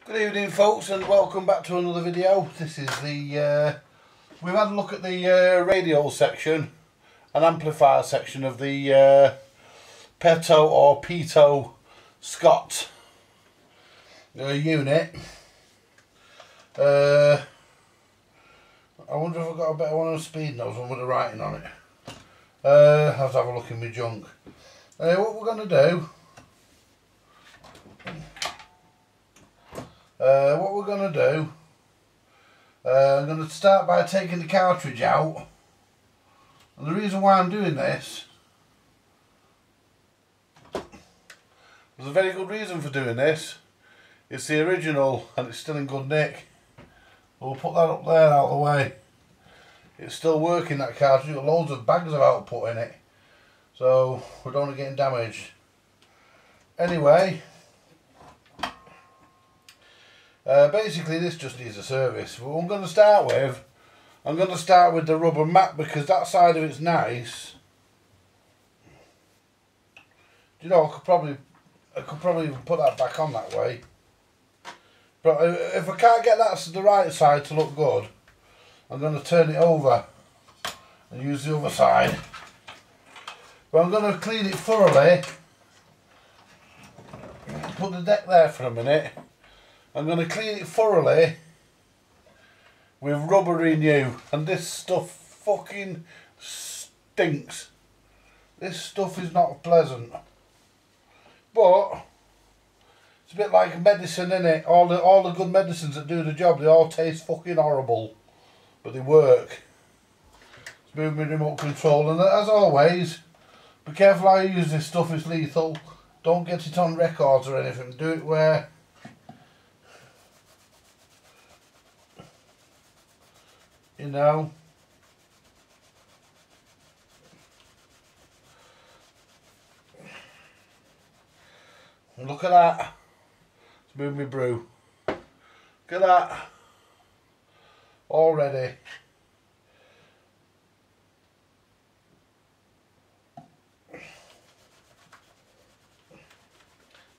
Good evening folks, and welcome back to another video. This is the we've had a look at the radio section and amplifier section of the Peto or Peto Scott unit. I wonder if I've got a better one on speed nose one with the writing on it. I'll have to have a look in my junk. What we're going to do, I'm going to start by taking the cartridge out. And the reason why I'm doing this, there's a very good reason for doing this. It's the original and it's still in good nick. We'll put that up there out of the way. It's still working, that cartridge. Got loads of bags of output in it, so we don't want to get damaged. Anyway, basically this just needs a service. What I'm going to start with, the rubber mat, because that side of it's nice. You know, I could probably even put that back on that way. But if I can't get that to the right side to look good, I'm going to turn it over and use the other side. But I'm going to clean it thoroughly. Put the deck there for a minute. I'm going to clean it thoroughly with rubber renew, and this stuff fucking stinks. This stuff is not pleasant, but it's a bit like medicine, innit? All the good medicines that do the job, they all taste fucking horrible, but they work. Let's move my remote control, and as always, be careful how you use this stuff. It's lethal. Don't get it on records or anything. Do it where you know. Look at that. Let's move my brew. Look at that. Already.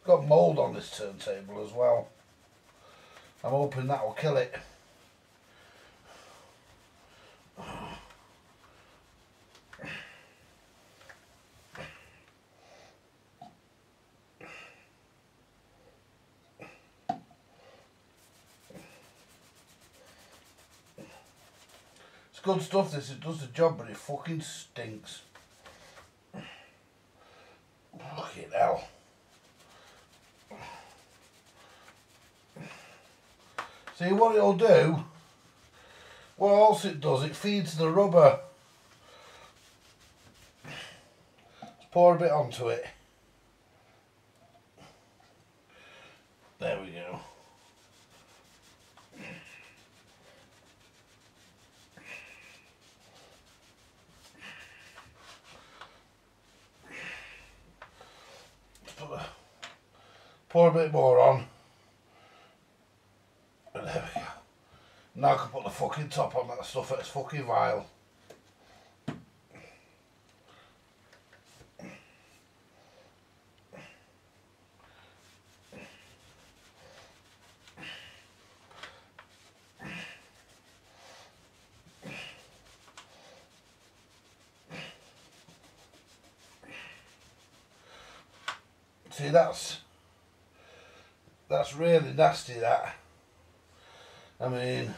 Got mould on this turntable as well. I'm hoping that will kill it. It's good stuff this, it does the job, but it fucking stinks. Fucking hell. See what it'll do, what else it does, it feeds the rubber. Let's pour a bit onto it. There we go. Pour a bit more on. And there we go. Now I can put the fucking top on that stuff. It's fucking vile. See, that's really nasty, that. I mean,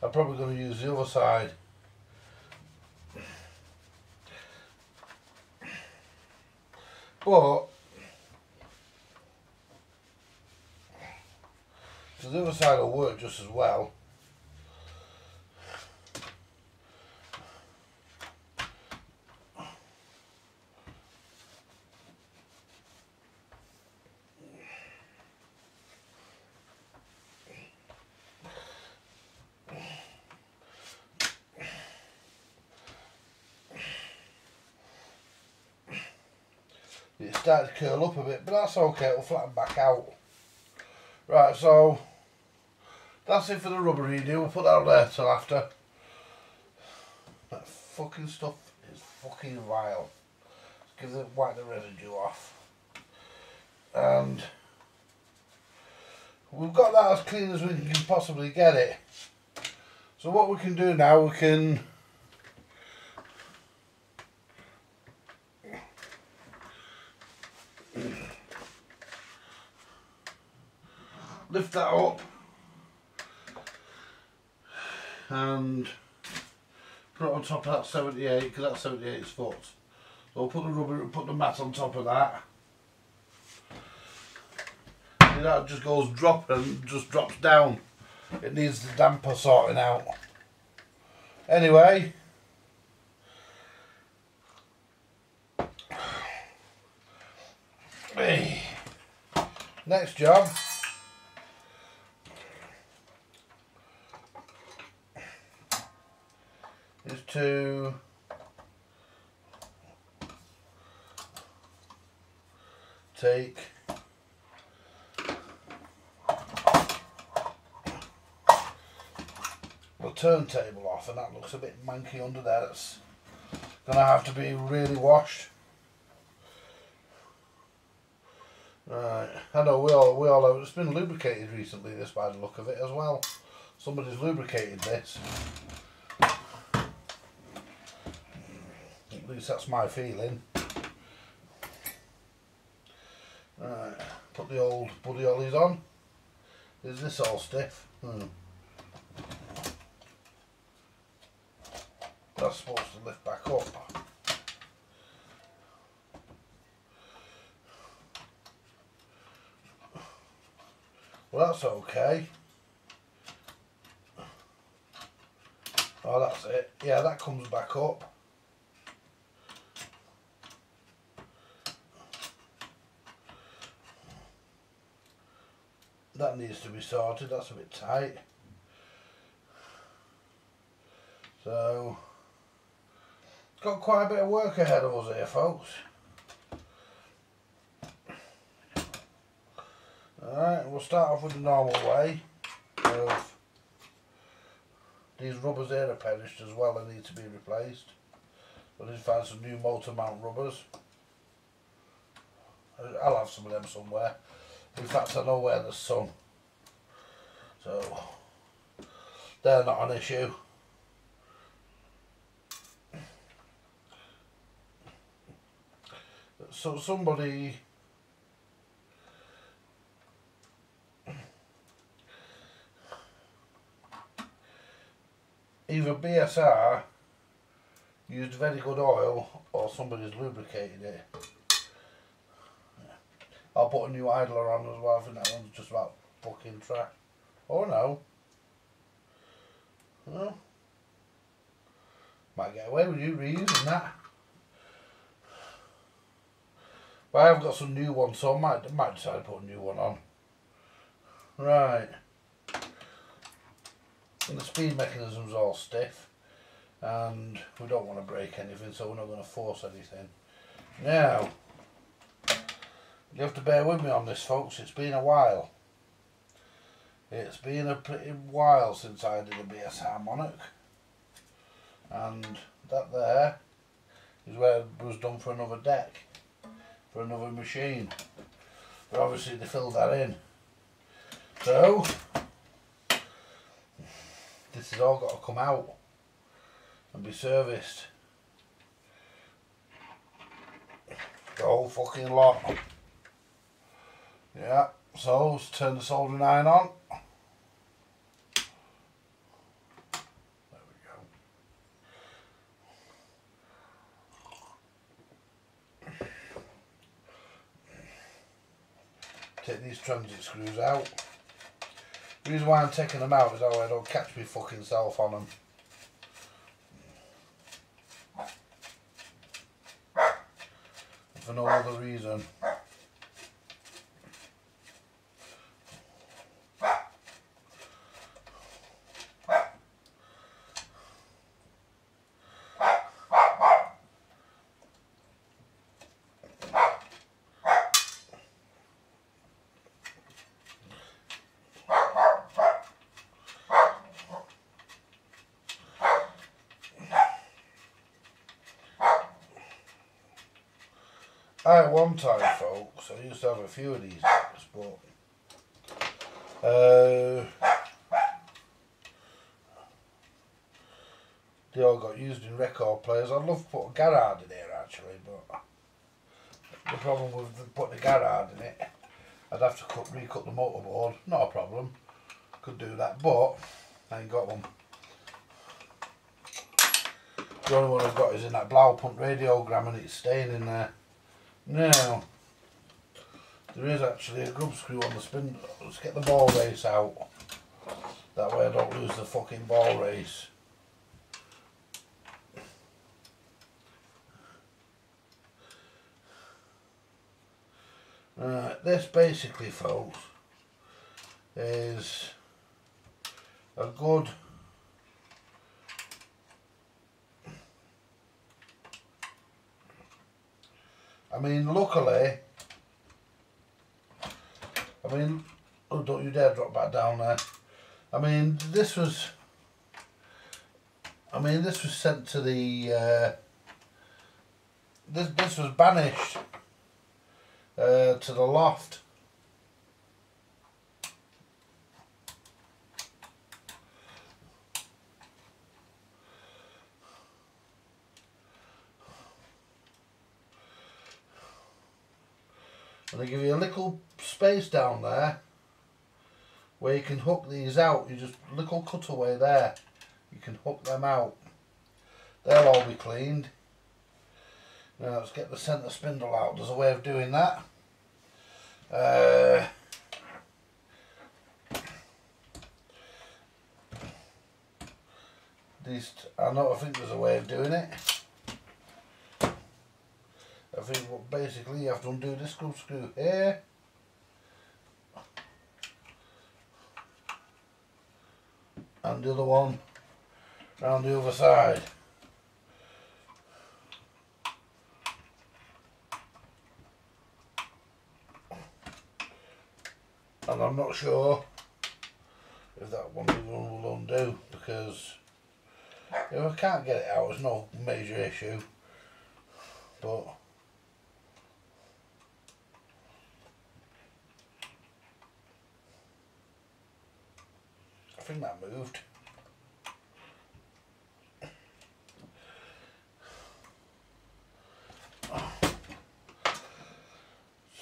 I'm probably going to use the other side. But so the other side will work just as well. It started to curl up a bit, but that's okay, it'll flatten back out. Right, so that's it for the rubber redo. We'll put that up there till after. That fucking stuff is fucking vile. wipe the residue off. And we've got that as clean as we can possibly get it. So what we can do now, we can lift that up and put it on top of that 78, because that 78 is foot. So we'll put the rubber, put the mat on top of that. And that just goes just drops down. It needs the damper sorting out. Anyway, next job is to take the turntable off, and that looks a bit manky under there. That's gonna have to be really washed. Right, I know we all have, it's been lubricated recently, this, by the look of it as well. Somebody's lubricated this. At least that's my feeling. Right, put the old buddy ollies on. Is this all stiff? That's supposed to lift back up. Well, that's okay. Oh, that's it. Yeah, that comes back up. That needs to be sorted, that's a bit tight. So, got quite a bit of work ahead of us here, folks. Alright, we'll start off with the normal way of these rubbers here are perished as well, they need to be replaced. I need to find some new motor mount rubbers. I'll have some of them somewhere. In fact, I know where there's some. So, they're not an issue. So somebody either Bsr used very good oil or somebody's lubricated it. I'll put a new idler on as well. I think that one's just about fucking trash. Oh no. Well, might get away with you reusing that. But I have got some new ones, so I might decide to put a new one on. Right. And the speed mechanism's all stiff. And we don't want to break anything, so we're not going to force anything. Now, you have to bear with me on this, folks. It's been a while. It's been a pretty while since I did a Bsr Monarch. And that there is where it was done for another deck. For another machine. But obviously they filled that in. So, this has all got to come out and be serviced. The whole fucking lot. Yeah, so let's turn the soldering iron on. There we go. Take these transit screws out. The reason why I'm taking them out is that way I don't catch me fucking self on them. For no other reason. at one time, folks, I used to have a few of these decks, but they all got used in record players. I'd love to put a Garrard in here actually, but the problem with putting a Garrard in it, I'd have to recut the motorboard. Not a problem, could do that, but I ain't got one. The only one I've got is in that Blaupunkt radiogram and it's staying in there. Now, there is actually a grub screw on the spindle. Let's get the ball race out. That way I don't lose the fucking ball race. This basically, folks, is a good luckily, oh, don't you dare drop back down there. This was sent to the, this was banished to the loft. And they give you a little space down there where you can hook these out. You just little cutaway there. You can hook them out. They'll all be cleaned. Now let's get the centre spindle out. There's a way of doing that. I think there's a way of doing it. I think what basically you have to undo this screw here. And the other one round the other side. And I'm not sure if that one will undo, because if I can't get it out, it's no major issue. But I think that moved.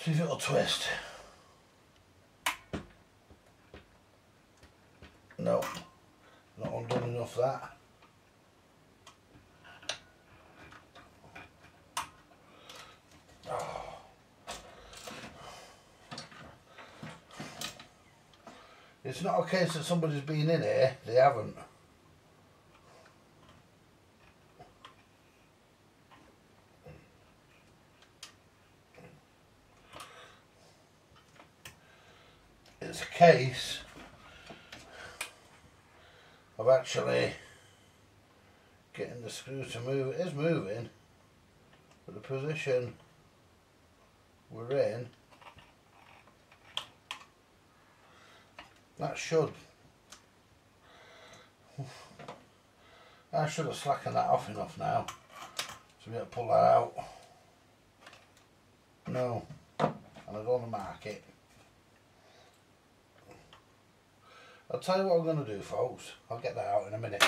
See if it'll twist. No, not undone enough that. Oh. It's not a case that somebody's been in here, they haven't. It's a case of actually getting the screw to move. It is moving, but the position we're in, that should, I should have slackened that off enough now to be able to pull that out. No, and I don't want to mark it. I'll tell you what I'm going to do, folks. I'll get that out in a minute.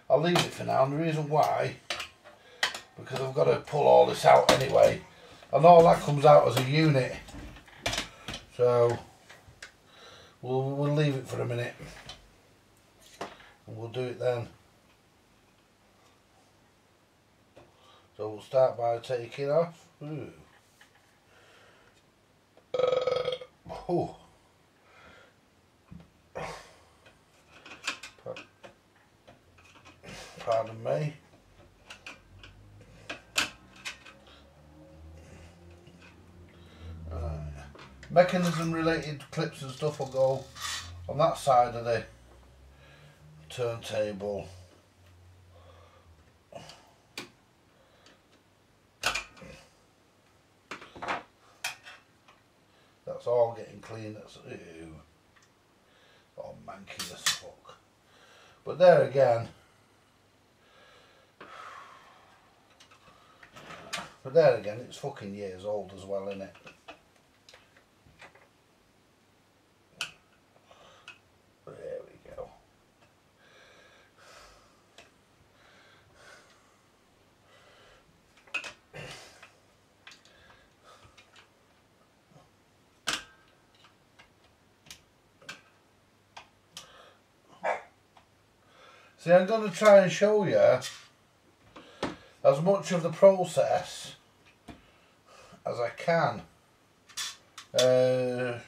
I'll leave it for now, and the reason why, because I've got to pull all this out anyway, and all that comes out as a unit. So we'll leave it for a minute, and we'll do it then. So we'll start by taking off. Ooh. Oh. Pardon me. Mechanism related clips and stuff will go on that side of the turntable. That's all getting clean. That's all manky as fuck. But there again, But there again, it's fucking years old as well, isn't it? There we go. See, I'm going to try and show you as much of the process as I can. And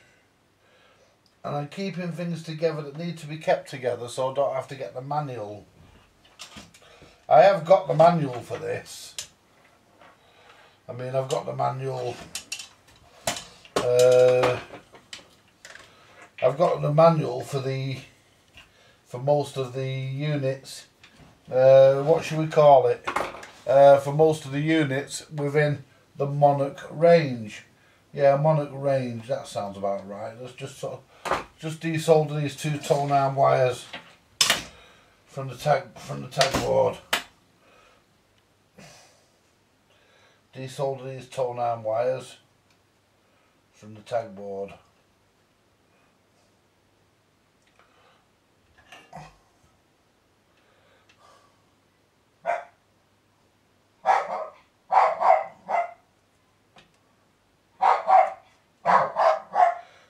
I'm keeping things together that need to be kept together so I don't have to get the manual. I have got the manual for this. I mean, I've got the manual. I've got the manual for most of the units. What should we call it? For most of the units within the Monarch range. Yeah, Monarch range. That sounds about right. Let's just desolder these two tone arm wires from the tag board. Desolder these tone arm wires from the tag board.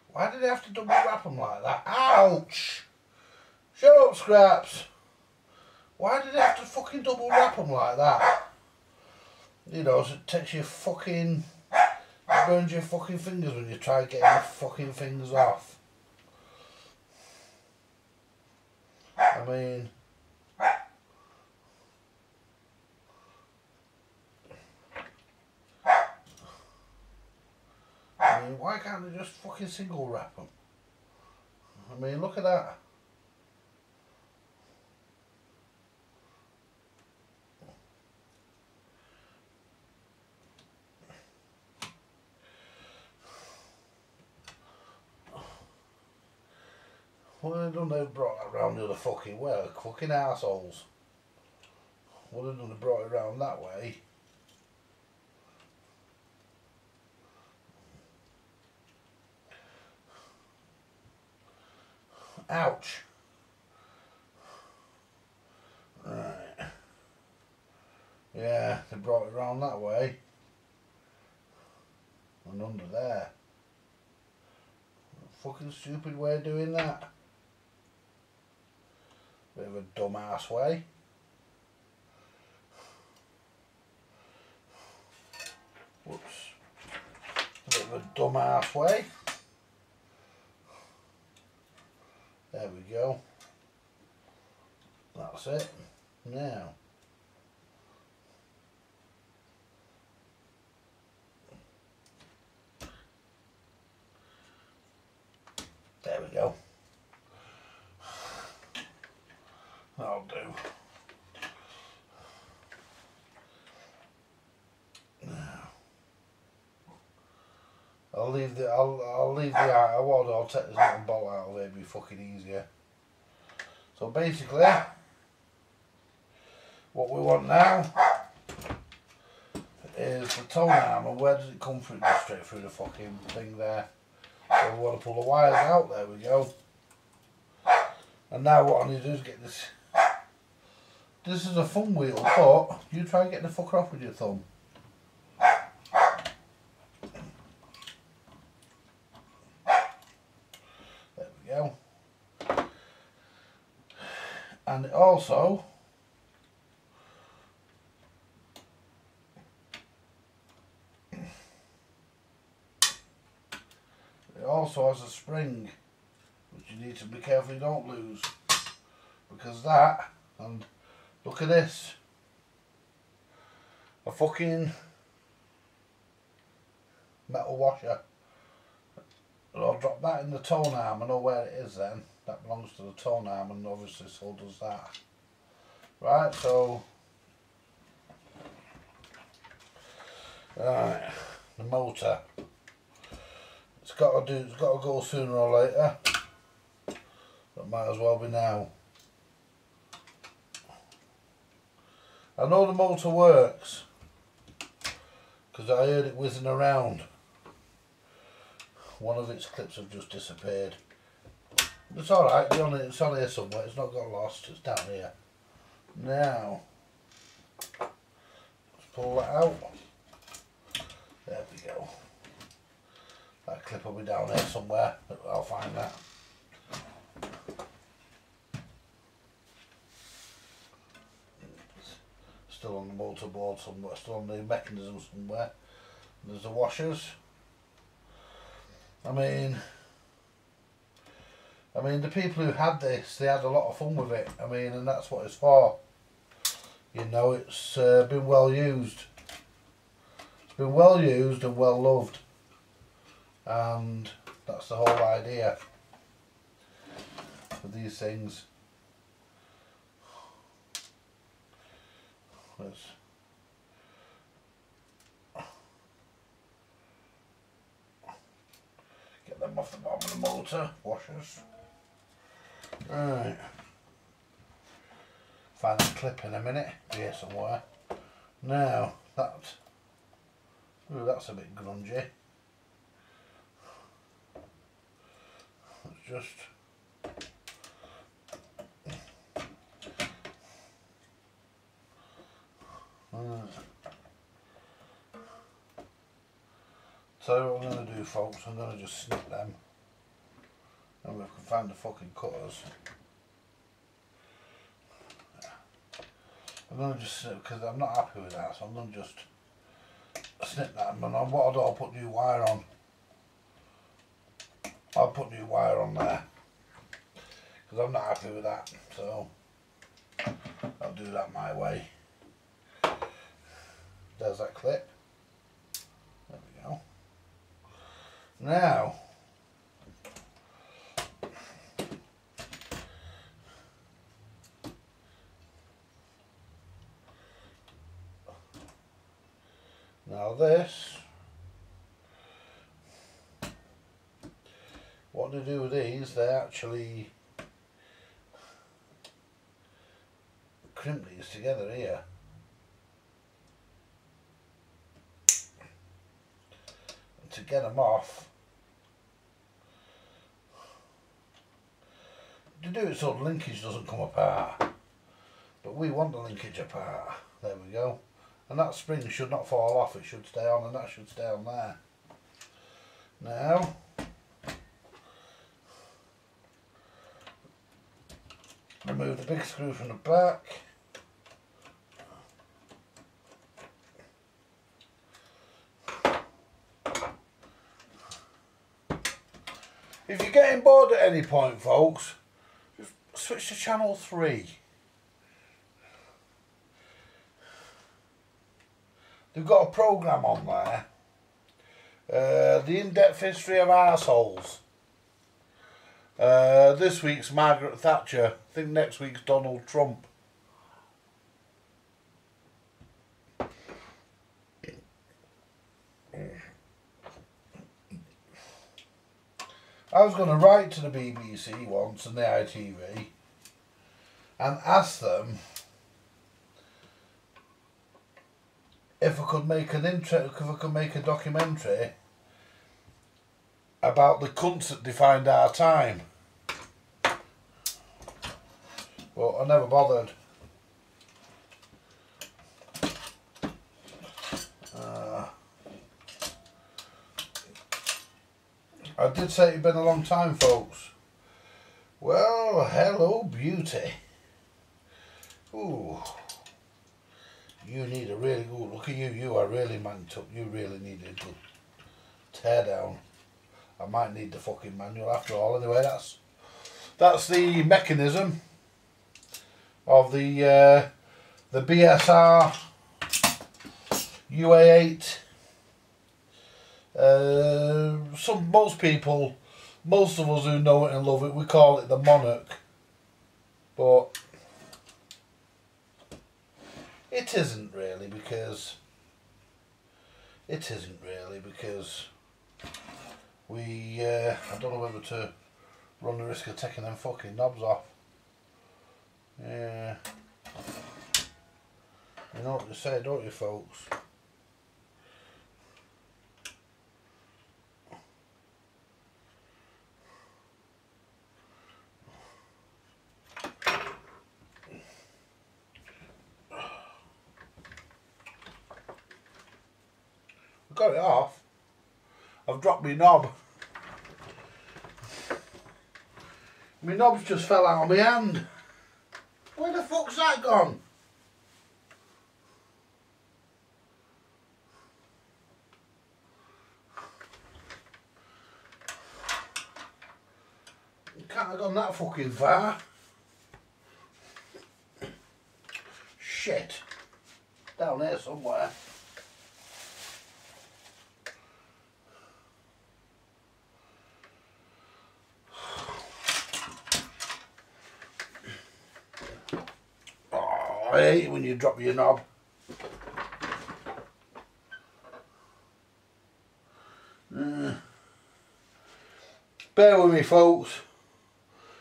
Why did they have to double wrap them like that? Ouch! Shut up, Scraps! Why did they have to fucking double wrap them like that? You know, so it takes your fucking... It burns your fucking fingers when you try getting the fucking things off. I mean... why can't they just fucking single wrap them? I mean, look at that. What have they done? They've brought that round the other fucking way. Fucking arseholes. What have they done? They brought it round that way. Ouch. Right. Yeah, they brought it round that way. And under there. Fucking stupid way of doing that. Bit of a dumbass way. Whoops. A bit of a dumbass way. There we go. That's it. Now. There we go. That'll do. Now. I'll leave the I'll take this little bolt out of there, it'd be fucking easier. So basically what we want now is the tone arm, and where does it come through? It goes straight through the fucking thing there. So we want to pull the wires out, there we go. And now what I need to do is get this. This is a thumb wheel, but you try and get the fucker off with your thumb. There we go. And it also has a spring, which you need to be careful you don't lose, because that, and look at this, a fucking metal washer. And I'll drop that in the tone arm. I know where it is then. That belongs to the tone arm, and obviously so does that. Right, so right, the motor. It's got to go sooner or later. That might as well be now. I know the motor works. because I heard it whizzing around. One of its clips have just disappeared. It's alright, it's on here somewhere, it's not got lost, it's down here. Now, let's pull that out. There we go. That clip will be down here somewhere, but I'll find that. Still on the motor board somewhere, still on the mechanism somewhere. There's the washers. I mean, the people who had this, they had a lot of fun with it. I mean, and that's what it's for. You know, it's been well used. It's been well used and well loved. And that's the whole idea of these things. Let's get them off the bottom of the motor, washers. Right. Find that clip in a minute, here somewhere. Now, that's a bit grungy. Let's just so what I'm going to do, folks, I'm going to just snip them, and we can find the fucking cutters. I'm going to just snip, because I'm not happy with that, so I'm going to just snip that, and what I'll do, I'll put new wire on. I'll put new wire on there, because I'm not happy with that, so I'll do that my way. There's that clip. There we go. Now, this, what they do with these, they actually crimp these together here. To get them off, to do it so the linkage doesn't come apart, but we want the linkage apart. There we go. And that spring should not fall off, it should stay on, and that should stay on there. Now, remove the big screw from the back. If you're getting bored at any point, folks, just switch to channel 3. They've got a programme on there. The in-depth history of arseholes. This week's Margaret Thatcher. I think next week's Donald Trump. I was going to write to the BBC once and the ITV and ask them if I could make a documentary about the cunts that defined our time. But I never bothered. I did say it'd been a long time, folks. Well, hello, beauty. Ooh. You need a really good look at you. You are really manked up. You really need a good tear down. I might need the fucking manual after all. Anyway, that's the mechanism of the Bsr Ua 8. Most of us who know it and love it, we call it the Monarch, but it isn't really, because we I don't know whether to run the risk of taking them fucking knobs off. Yeah, you know what they say, don't you, folks? got it off. I've dropped my knob. My knob's just fell out of my hand. Where the fuck's that gone? Can't have gone that fucking far. Shit. Down there somewhere. Oh, I hate it when you drop your knob. Bear with me, folks.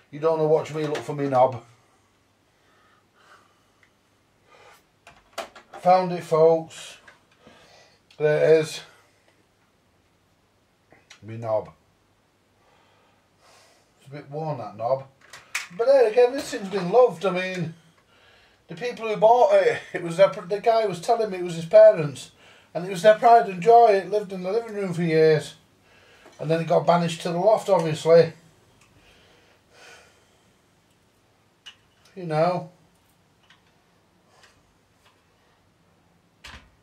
You don't want to watch me look for my knob. Found it, folks. There it is. My knob. It's a bit worn, that knob. But there again, this thing's been loved. I mean, the people who bought it, the guy was telling me it was his parents, and it was their pride and joy. It lived in the living room for years, and then it got banished to the loft, obviously. You know.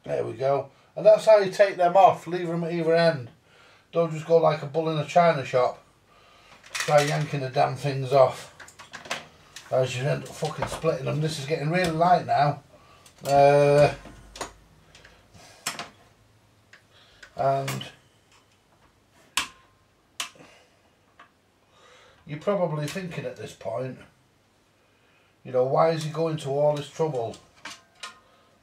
There we go. And that's how you take them off. Leave them at either end. Don't just go like a bull in a china shop. Try yanking the damn things off. As you end up fucking splitting them. This is getting really light now. And you're probably thinking at this point, you know, why is he going to all this trouble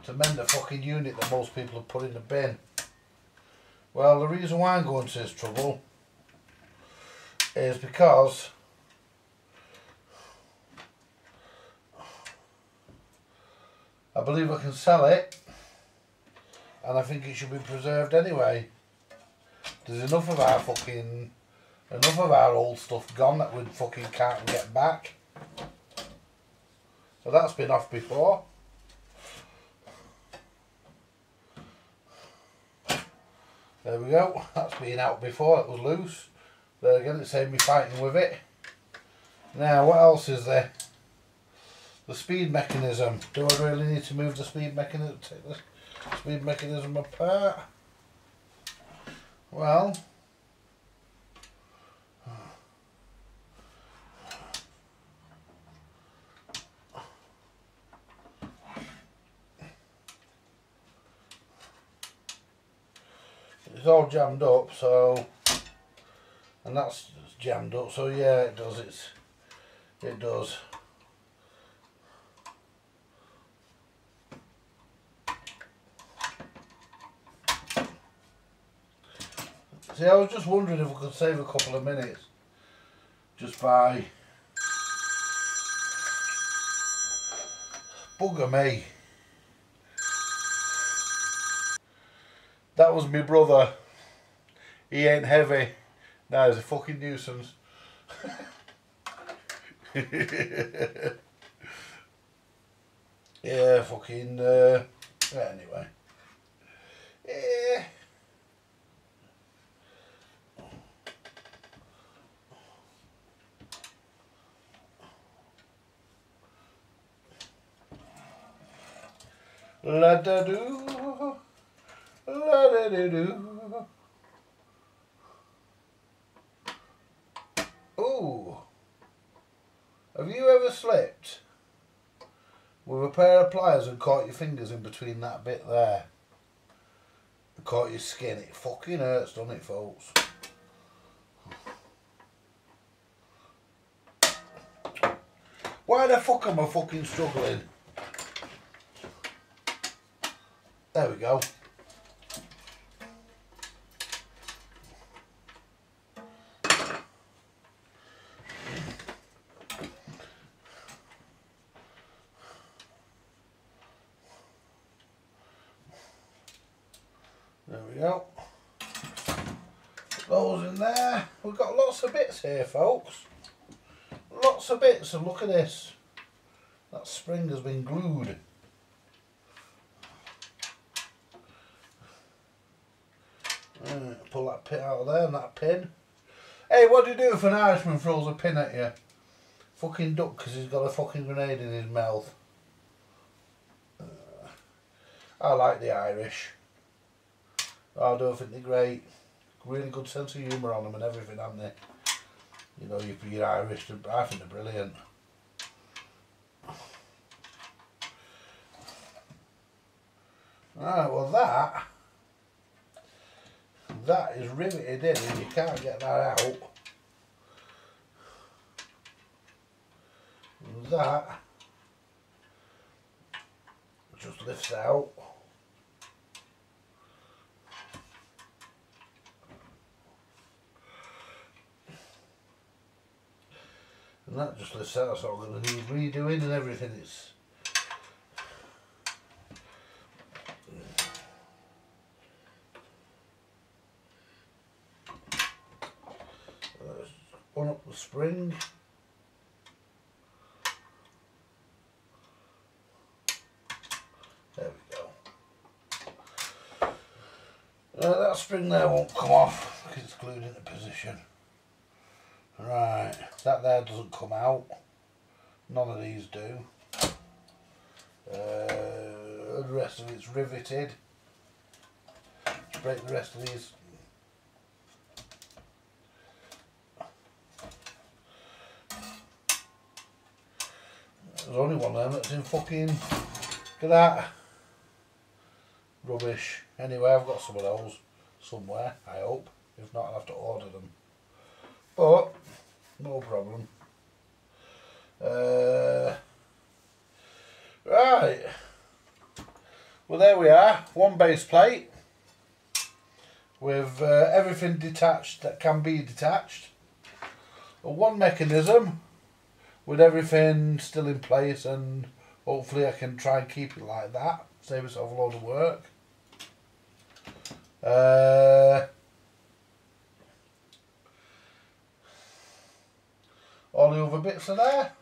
to mend a fucking unit that most people have put in the bin? Well, the reason why I'm going to this trouble is because I believe I can sell it, and I think it should be preserved anyway. There's enough of our old stuff gone that we fucking can't get back. So that's been off before. There we go. That's been out before. It was loose. There again, it saved me fighting with it. Now, what else is there? The speed mechanism. Do I really need to move the speed mechanism? Take the speed mechanism apart? Well, it's all jammed up, so, and that's jammed up, so yeah, it does. It does. See, I was just wondering if we could save a couple of minutes just by bugger me. That was my brother. He ain't heavy. Now he's a fucking nuisance. Yeah, fucking anyway. Yeah. La da do, la da do. Ooh, have you ever slipped with a pair of pliers and caught your fingers in between that bit there? And caught your skin? It fucking hurts, doesn't it, folks? Why the fuck am I fucking struggling? There we go. There we go. Put those in there. We've got lots of bits here, folks. Lots of bits, and look at this. That spring has been glued. Pull that pin out of there and that pin. Hey, what do you do if an Irishman throws a pin at you? Fucking duck, because he's got a fucking grenade in his mouth. I like the Irish. I don't think they're great. Really good sense of humour on them and everything, haven't they? You know, you're Irish, I think they're brilliant. Right, well that is riveted in and you can't get that out. And that just lifts out. And that just lifts out, so I'm going to need redoing and everything. It's one up the spring. There we go. That spring there won't come off because it's glued into position. Right, that there doesn't come out. None of these do. The rest of it's riveted. Break the rest of these. There's only one of them that's in fucking. Look at that. Rubbish. Anyway, I've got some of those somewhere, I hope. If not, I'll have to order them. But, no problem. Right. Well, there we are. One base plate with everything detached that can be detached. One mechanism with everything still in place, and hopefully I can try and keep it like that. Save myself a load of work. All the other bits are there.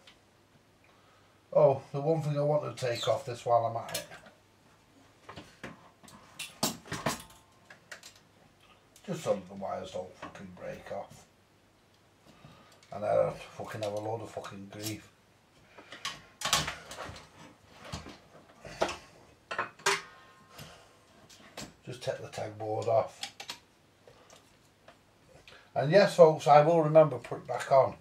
Oh, the one thing I want to take off this while I'm at it. Just so the wires don't fucking break off. And I don't fucking have a load of fucking grief. Just take the tag board off. And yes folks, I will remember to put it back on.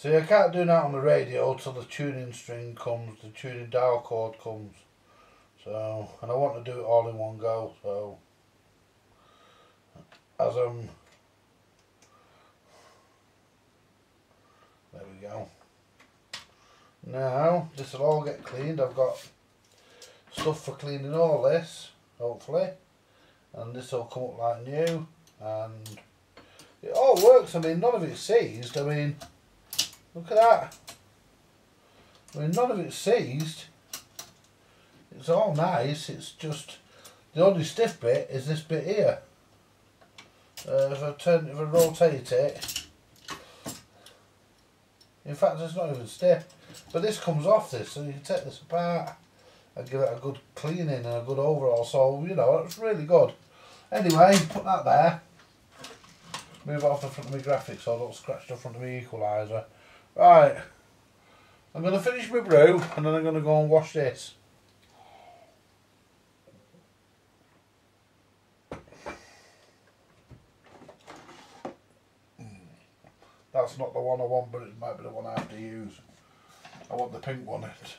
See, I can't do that on the radio till the tuning string comes, the tuning dial cord comes. So, and I want to do it all in one go, so as there we go. Now, this will all get cleaned. I've got stuff for cleaning all this, hopefully. And this will come up like new, and it all works. I mean, none of it's seized. I mean, look at that. I mean, none of it's seized. It's all nice. It's just the only stiff bit is this bit here. If I rotate it, in fact, it's not even stiff. But this comes off this, so you can take this apart and give it a good cleaning and a good overall. So you know, it's really good. Anyway, put that there. Move it off the front of my graphics so I don't scratch the front of my equaliser. Right, I'm going to finish my brew and then I'm going to go and wash this. That's not the one I want, but it might be the one I have to use. I want the pink one, it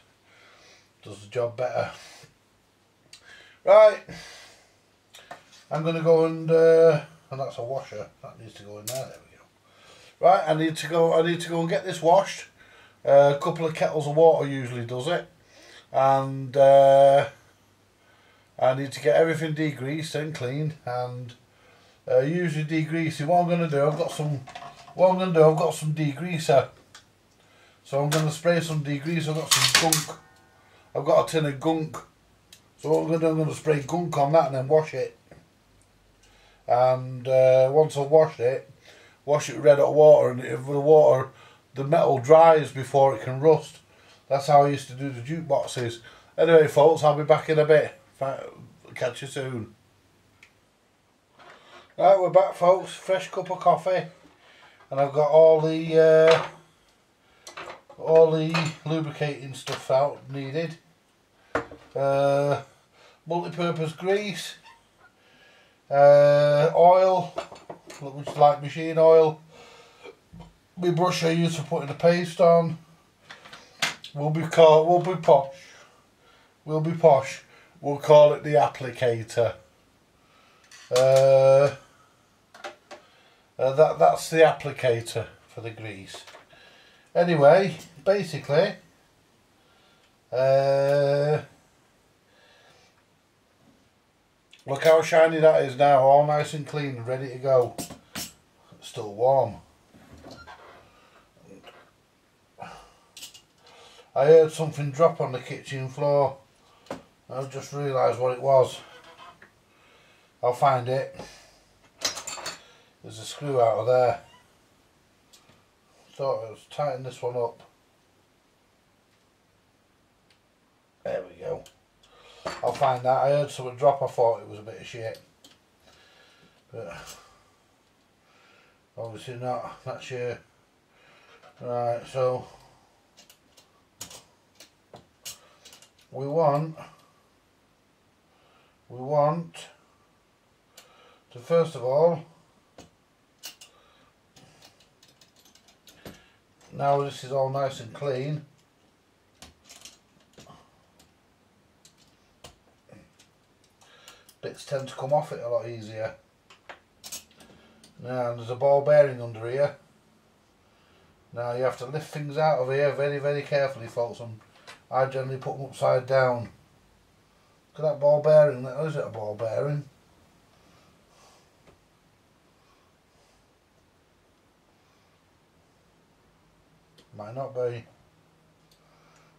does the job better. Right, I'm going to go and that's a washer, that needs to go in there, there we go. Right, I need to go and get this washed. A couple of kettles of water usually does it. And I need to get everything degreased and cleaned, and Usually degreasing. What I'm going to do, I've got some degreaser. So I'm going to spray some degreaser. I've got some gunk. I've got a tin of gunk. So what I'm going to do, I'm going to spray gunk on that and then wash it. And once I've washed it, wash it with red hot water, and if the metal dries before it can rust. That's how I used to do the jukeboxes. Anyway folks, I'll be back in a bit. Catch you soon. Right, we're back folks, fresh cup of coffee, and I've got all the lubricating stuff out needed. Multi-purpose grease, oil, which is like machine oil, my brush I use for putting the paste on. We'll be posh. We'll call it the applicator. That's the applicator for the grease. Anyway, basically, look how shiny that is now, all nice and clean and ready to go. It's still warm. I heard something drop on the kitchen floor. I've just realised what it was. I'll find it. There's a screw out of there. So let's tighten this one up. There we go. I'll find that. I heard something drop. I thought it was a bit of shit. But obviously not. That's sure. Right, so we want to first of all, now this is all nice and clean, bits tend to come off it a lot easier. Now there's a ball bearing under here. Now you have to lift things out of here very, very carefully folks, and I generally put them upside down. Look at that ball bearing. Is it a ball bearing? Might not be.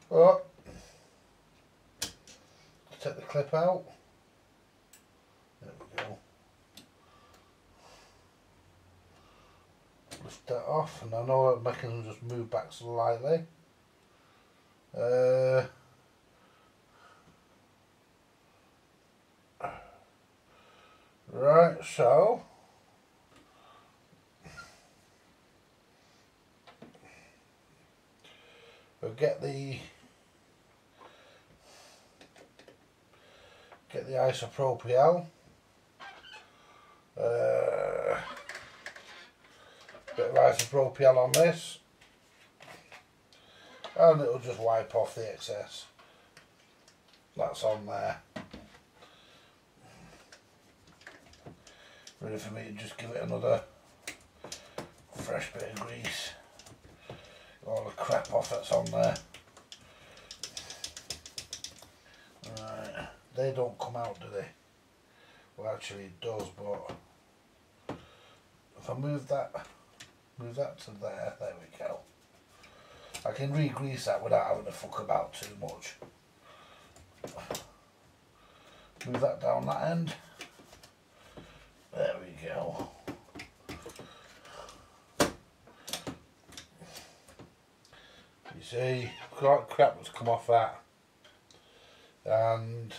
Oh, take the clip out. There we go. Lift that off, and I know I'm making them just move back slightly. Right, so we'll get the isopropyl, bit of isopropyl on this, and it'll just wipe off the excess that's on there. Ready for me to just give it another fresh bit of grease. All the crap off that's on there. Right, they don't come out, do they? Well, actually it does, but if I move that to there, there we go. I can re-grease that without having to fuck about too much. Move that down that end. There we go. You see, quite crap that's come off that, and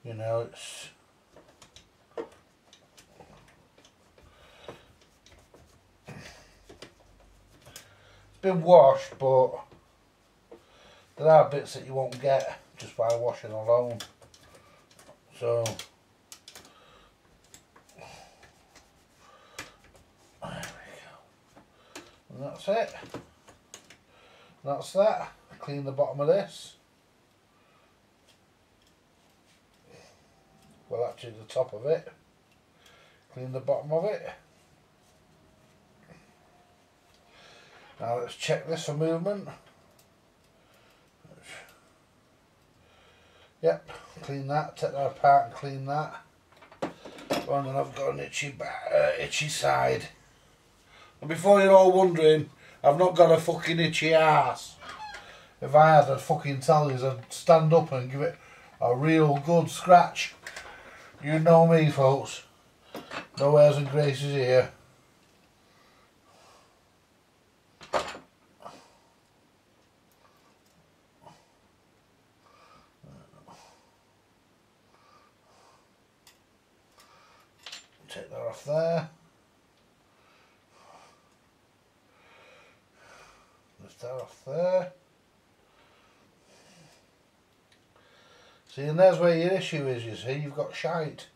you know it's been washed, but there are bits that you won't get just by washing alone. So there we go. And that's it. That's that. Clean the bottom of this. Well, actually the top of it. Clean the bottom of it. Now let's check this for movement. Yep, clean that, take that apart and clean that. And then I've got an itchy side. And before you're all wondering, I've not got a fucking itchy arse. If I had, I'd fucking tell you, I'd stand up and give it a real good scratch. You know me, folks. No airs and graces here. Take that off there. Lift that off there. See, and there's where your issue is, you see, you've got shite.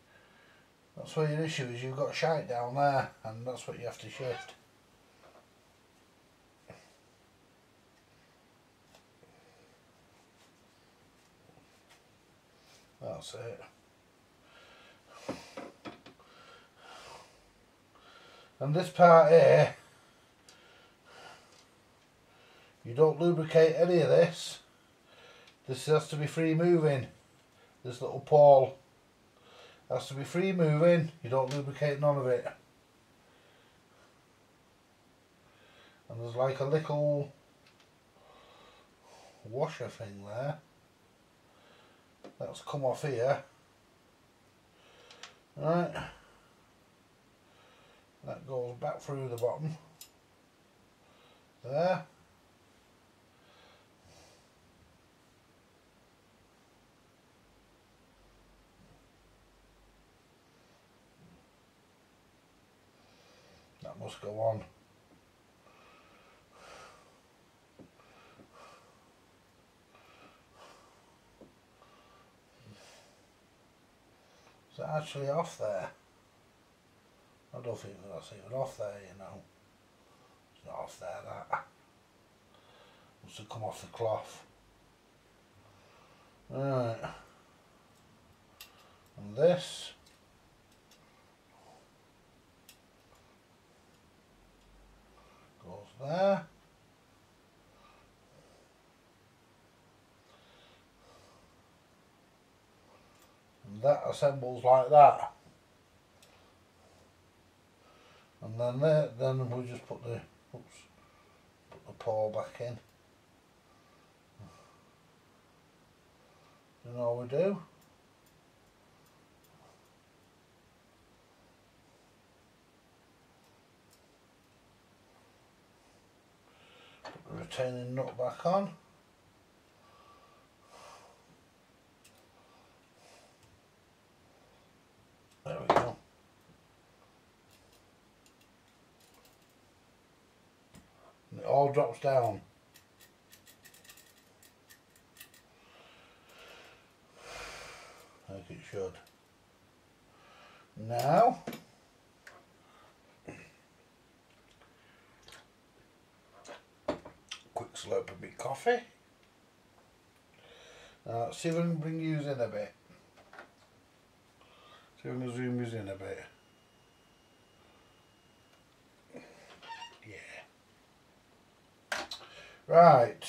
That's where your issue is, you've got shite down there, and that's what you have to shift. That's it. And this part here, you don't lubricate any of this. This has to be free moving. This little pawl has to be free moving. You don't lubricate none of it. And there's like a little washer thing there. That's come off here. Right. That goes back through the bottom. There. That must go on. Is it actually off there? I don't think that's even off there, you know. It's not off there, that. Must have come off the cloth. Right. And this. Goes there. And that assembles like that. And then there, then we just put the pawl back in. You know what we do? Put the retaining nut back on. There we go. And it all drops down. Like it should. Now, quick slurp of my coffee. Now let's see if I can bring you in a bit. See if I can zoom you in a bit. Yeah. Right.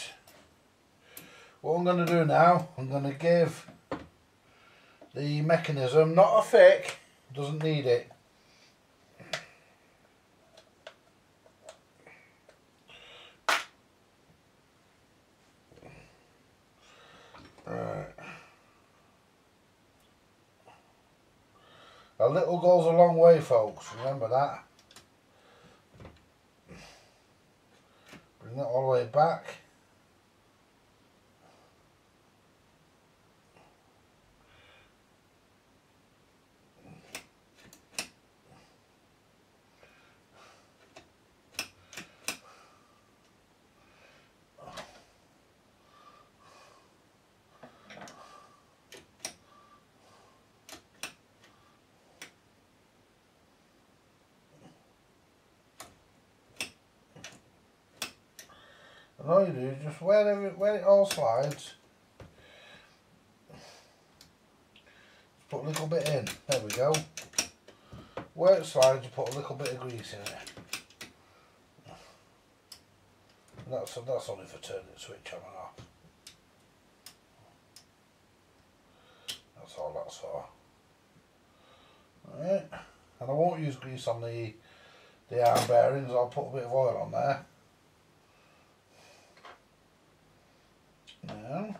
What I'm going to do now, I'm going to give the mechanism, not a thick, doesn't need it. Right. A little goes a long way, folks, remember that. Bring that all the way back. And all you do is just where it all slides, just put a little bit in. There we go. Where it slides, you put a little bit of grease in it. And that's only for turning the switch on and off. that's all. Right, and I won't use grease on the arm bearings, I'll put a bit of oil on there. Now,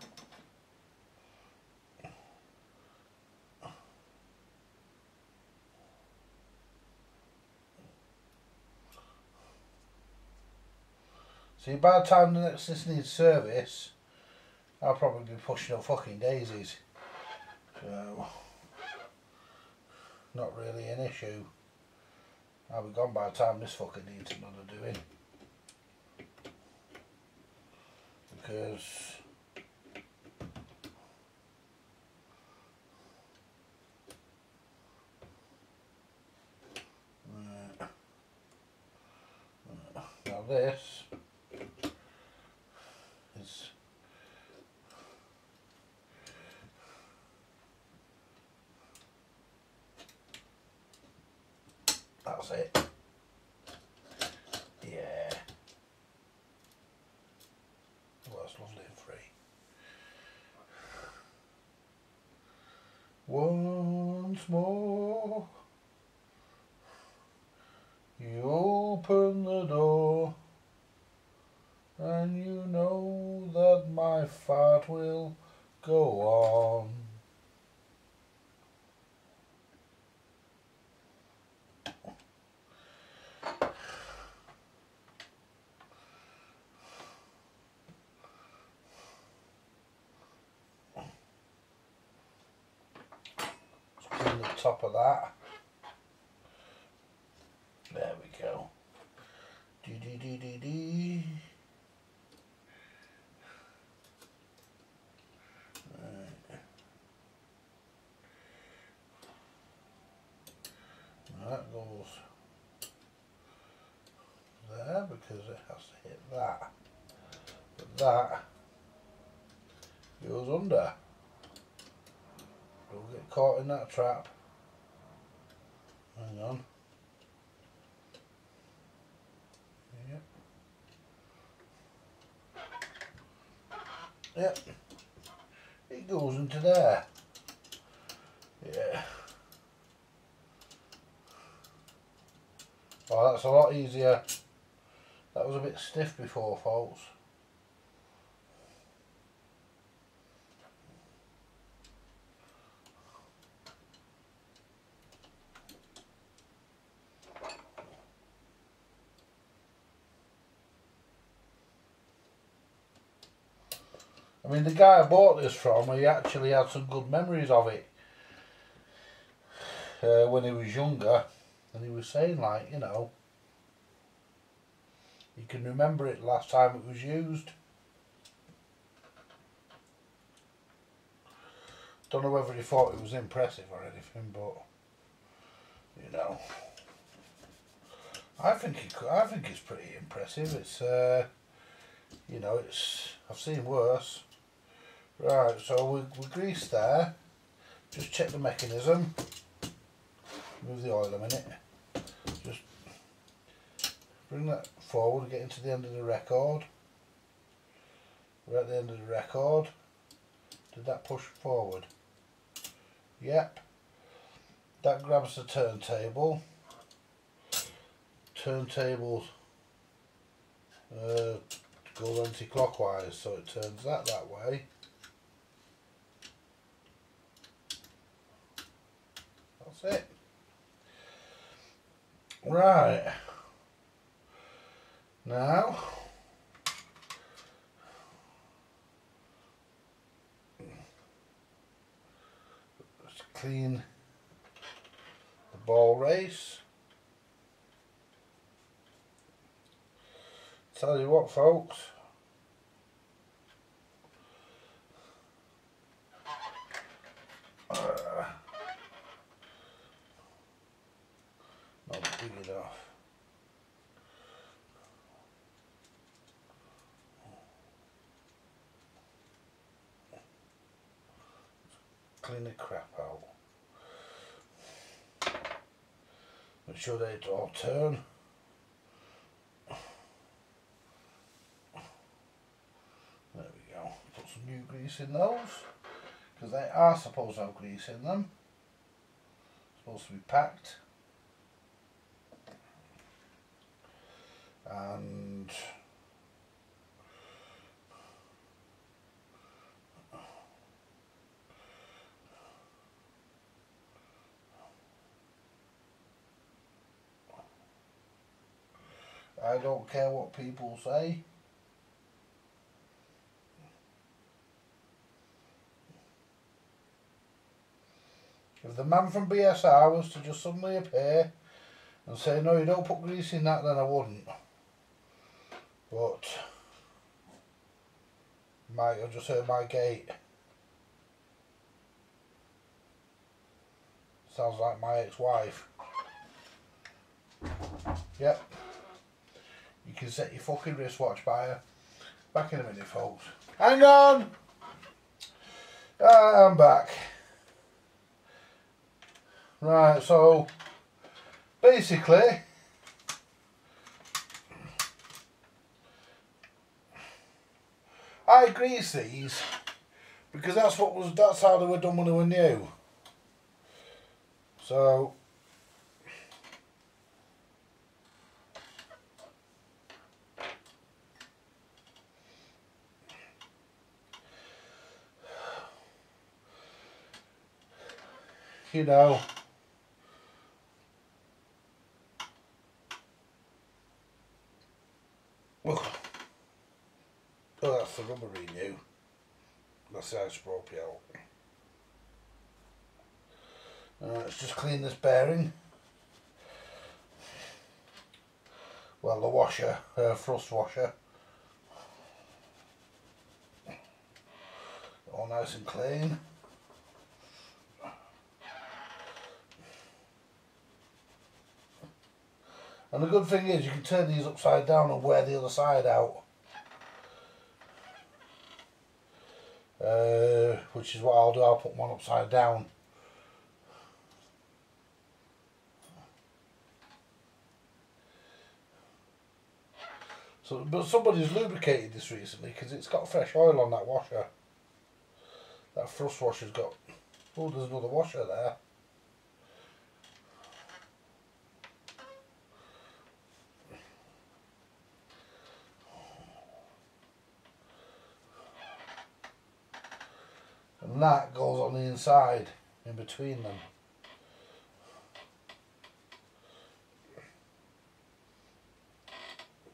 see, by the time this needs service, I'll probably be pushing up fucking daisies. So, not really an issue. I'll be gone by the time this fucking needs another doing. Because now this is that's it. Yeah. Well, that's lovely and free. Once more you open the door, and you know that my fart will go on. Let's clean the top of that. There we go. Dee. That goes there because it has to hit that. But that goes under. Don't get caught in that trap. Hang on. Yep. It goes into there. Yeah. Oh, that's a lot easier. That was a bit stiff before, folks. I mean, the guy I bought this from, he actually had some good memories of it when he was younger, and he was saying, like, you know, he can remember it last time it was used. Don't know whether he thought it was impressive or anything, but you know, I think it's pretty impressive. It's you know, I've seen worse. Right, so we grease there. Just check the mechanism. Move the oil a minute. Just bring that forward and get into the end of the record. We're at the end of the record. Did that push forward? Yep. That grabs the turntable. Turntable goes anti-clockwise, so it turns that way. That's it. Right. Now let's clean the ball race. Tell you what, folks, not big enough. Clean the crap out. Make sure they all turn. There we go. Put some new grease in those. because they are supposed to have grease in them. Supposed to be packed. And I don't care what people say. If the man from BSR was to just suddenly appear and say, no, you don't put grease in that, then I wouldn't. But I just heard my gate. Sounds like my ex-wife. Yep. You can set your fucking wristwatch by her. Back in a minute, folks. Hang on! I'm back. Right, so basically I grease these because that's how they were done when they were new. So you know, oh, that's the rubber renew. That's the Stripdown Out. Let's just clean this bearing. Well, the washer, thrust washer. All nice and clean. And the good thing is you can turn these upside down and wear the other side out. Which is what I'll do, I'll put one upside down. So, but somebody's lubricated this recently because it's got fresh oil on that washer. That thrust washer's got, oh, there's another washer there. And that goes on the inside, in between them.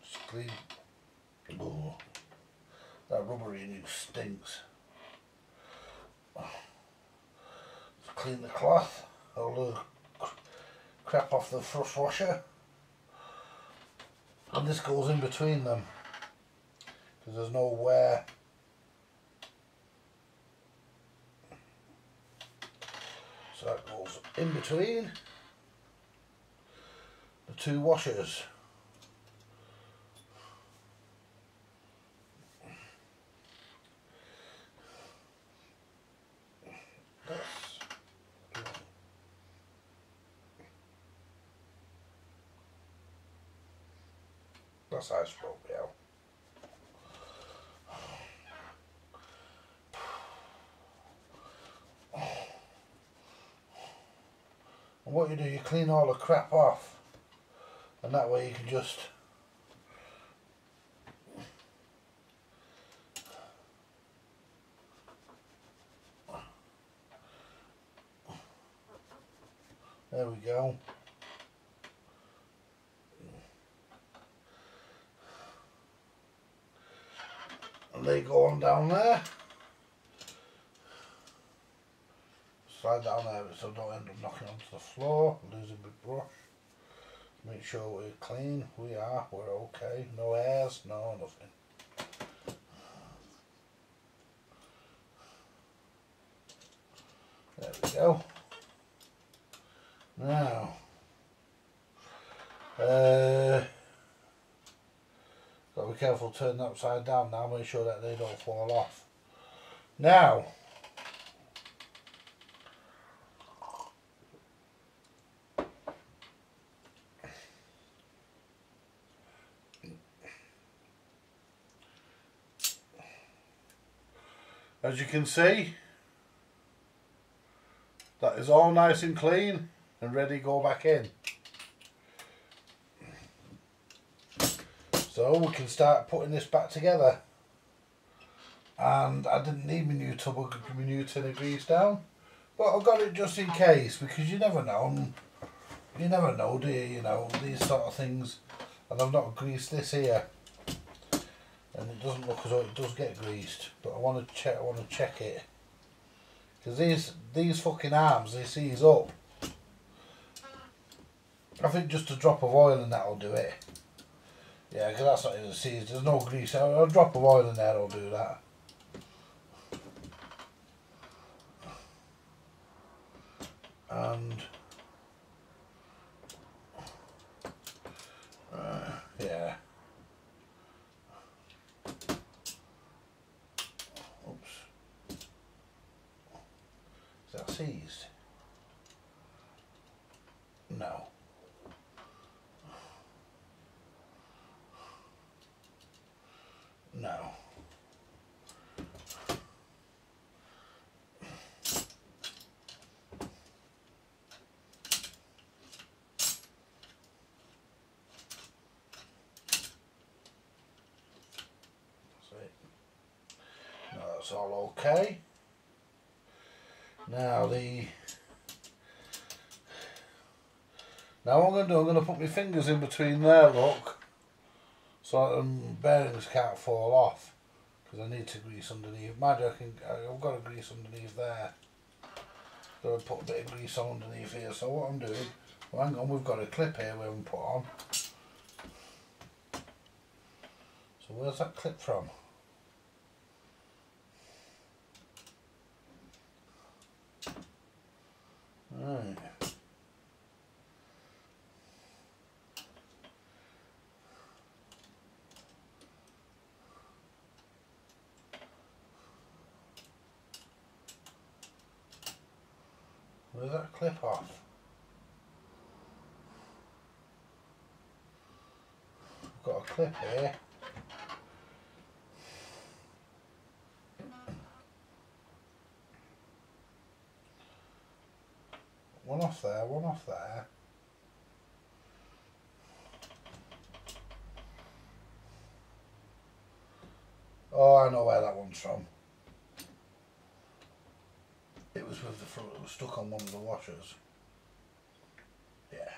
Just clean. Oh, that rubbery new stinks. Just clean the cloth, all the crap off the thrust washer. And this goes in between them, because there's no wear. So that goes in between the two washers. That's how it's broke out. And what you do, you clean all the crap off, and that way you can just there we go. And they go on down there. Slide down there so don't end up knocking onto the floor, losing my brush. Make sure we're clean. We're okay. No hairs, no nothing. There we go. Now, got to be careful turning that upside down now, make sure that they don't fall off. Now, as you can see, that is all nice and clean and ready to go back in. So we can start putting this back together. And I didn't need my new tub, my new tin of grease down, but I've got it just in case, because you never know. You never know, do you? You know, these sort of things. And I've not greased this here, and it doesn't look as though it does get greased. But I want to check. I want to check it, because these fucking arms, they seize up. I think just a drop of oil and that'll do it. Yeah, because that's not even seized. There's no grease. A drop of oil in there will do that. And yeah. Oops. Is that seized? No. No. That's all okay. Now what I'm going to do, I'm going to put my fingers in between there, look, so the bearings can't fall off, because I need to grease underneath. Mind you, I've got to grease underneath there. Got to put a bit of grease on underneath here. So what I'm doing, well, hang on, we've got a clip here we haven't put on. So where's that clip from? Right. Where's that clip off? I've got a clip here. One off there, one off there. Oh, I know where that one's from. It was with the front, it was stuck on one of the washers. Yeah.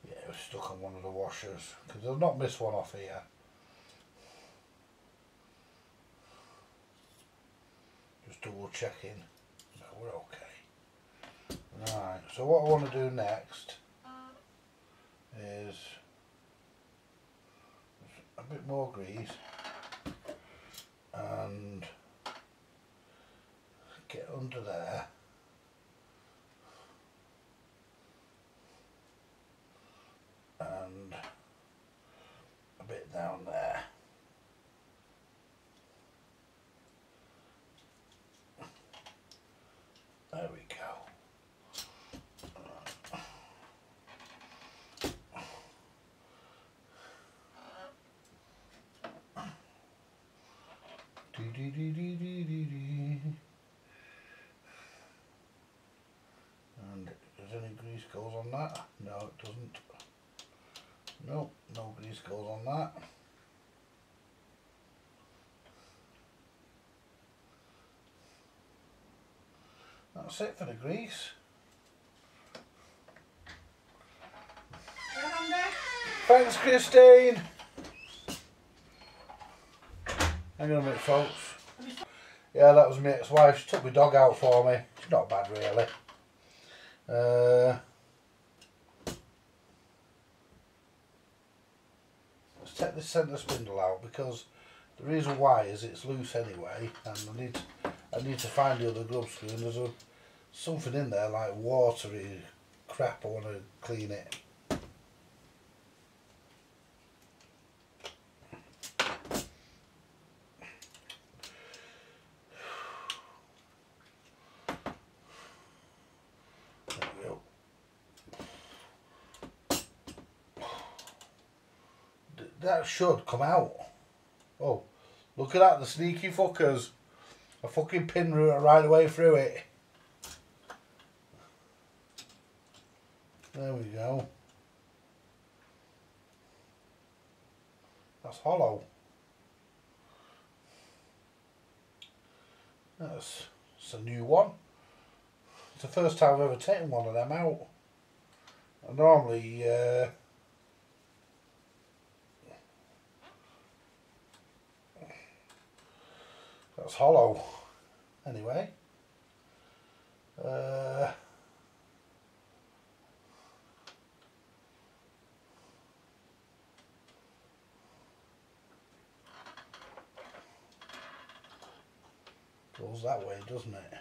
Yeah, it was stuck on one of the washers. Because I've not missed one off here. Just double checking. No, we're okay. Right, so what I want to do next is a bit more grease and get under there and a bit down there. There we go. And does any grease goes on that? No, it doesn't. Nope, no grease goes on that. That's it for the grease. Thanks, Christine. Hang on a minute, folks. Yeah, that was my ex-wife. She took my dog out for me. It's not bad, really. Let's take this centre spindle out, because the reason why is it's loose anyway, and I need to find the other grub screw, and there's something in there like watery crap. I want to clean it. That should come out. Oh, look at that, the sneaky fuckers. A fucking pin router right away through it. There we go. That's hollow. That's a new one. It's the first time I've ever taken one of them out. I normally that's hollow. Anyway. Goes that way, doesn't it?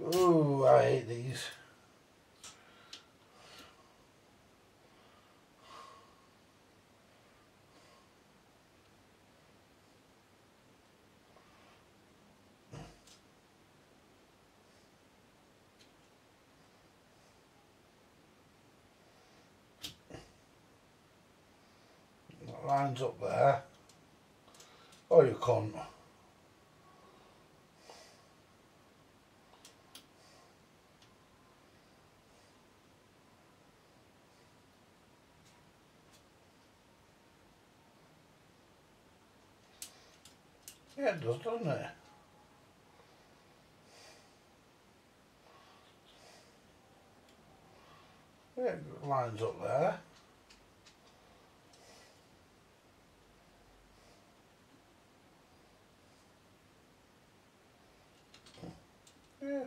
Ooh, I hate these. That lines up there. Oh, you cunt. Yeah, it does, doesn't it? Yeah, it lines up there. Yeah.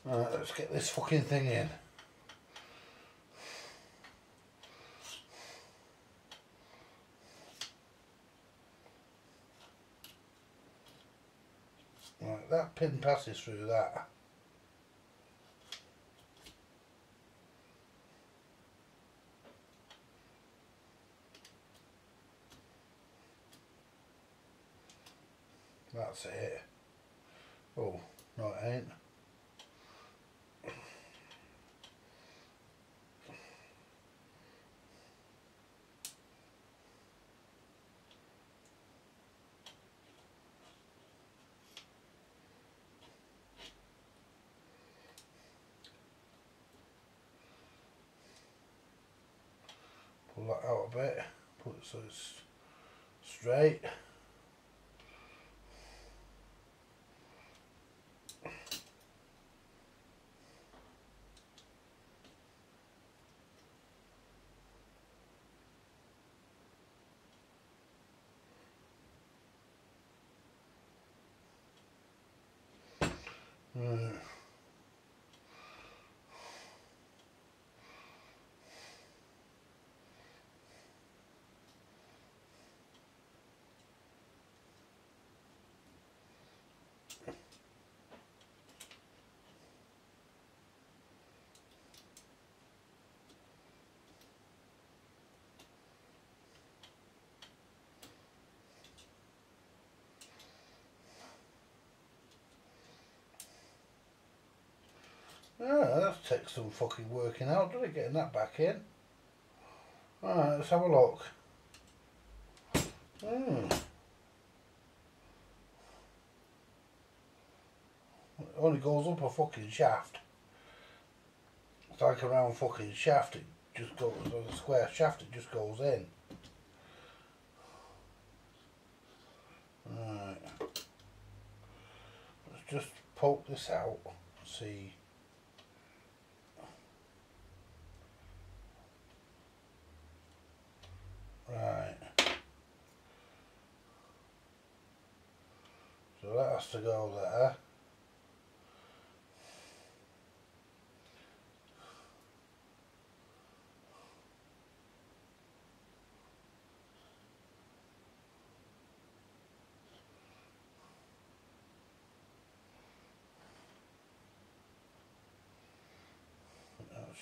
Right, let's get this fucking thing in. Right, that pin passes through that. That's it. Oh, no it ain't. Pull that out a bit, put it so it's straight. Yeah, that takes some fucking working out, doesn't it, getting that back in? Alright, let's have a look. It only goes up a fucking shaft. It's like a round fucking shaft, it just goes, a square shaft, it just goes in. Right. Let's just poke this out, see. Right. So that has to go there.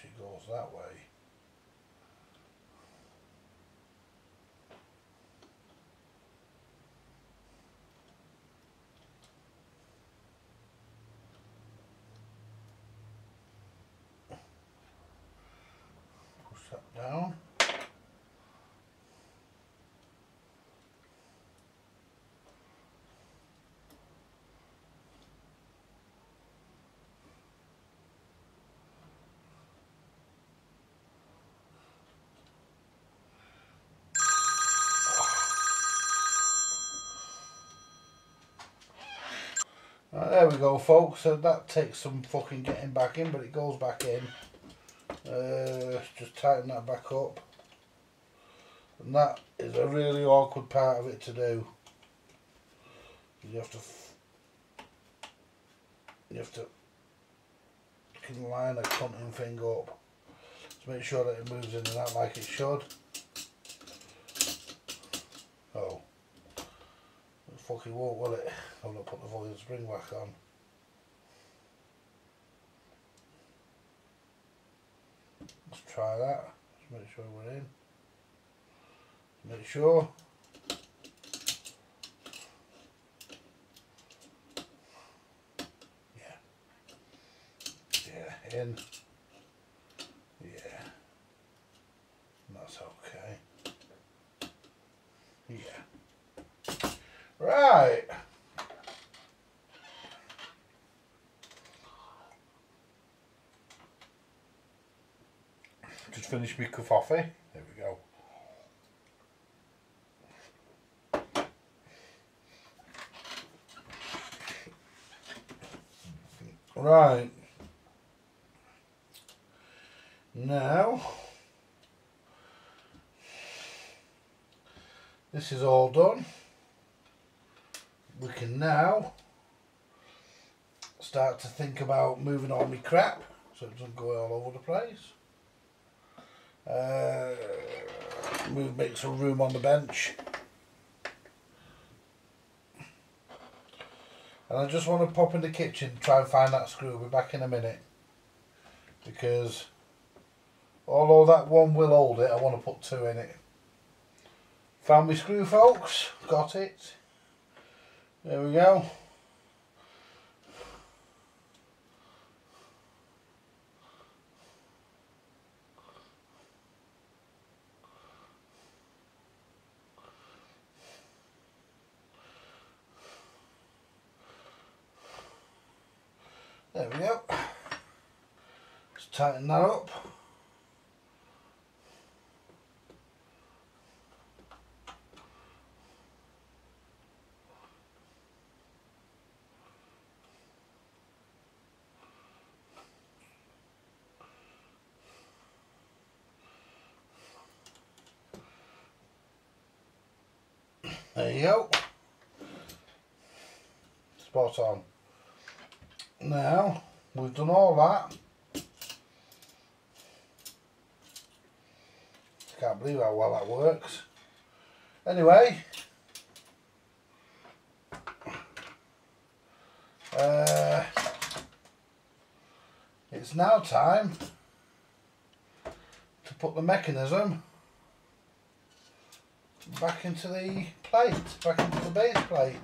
actually goes that way. Push that down. Right, there we go, folks. So that takes some fucking getting back in, but it goes back in. Just tighten that back up. And that is a really awkward part of it to do. You have to can line a cunting thing up to make sure that it moves in and out like it should. Oh, it fucking won't, will it? I'm gonna put the volume spring back on. Let's try that. Just make sure we're in. Make sure. Yeah. Yeah, in. Yeah. That's okay. Yeah. Right. Just finished my coffee. There we go. Right. Now, this is all done. We can now start to think about moving all my crap so it doesn't go all over the place. Make some room on the bench. And I just want to pop in the kitchen and try and find that screw. I'll be back in a minute. Because although that one will hold it, I want to put two in it. Found my screw, folks. Got it. There we go. There we go. Let's tighten that up. There you go. Spot on. Now, we've done all that. Can't believe how well that works. Anyway, it's now time to put the mechanism back into the plate, back into the base plate.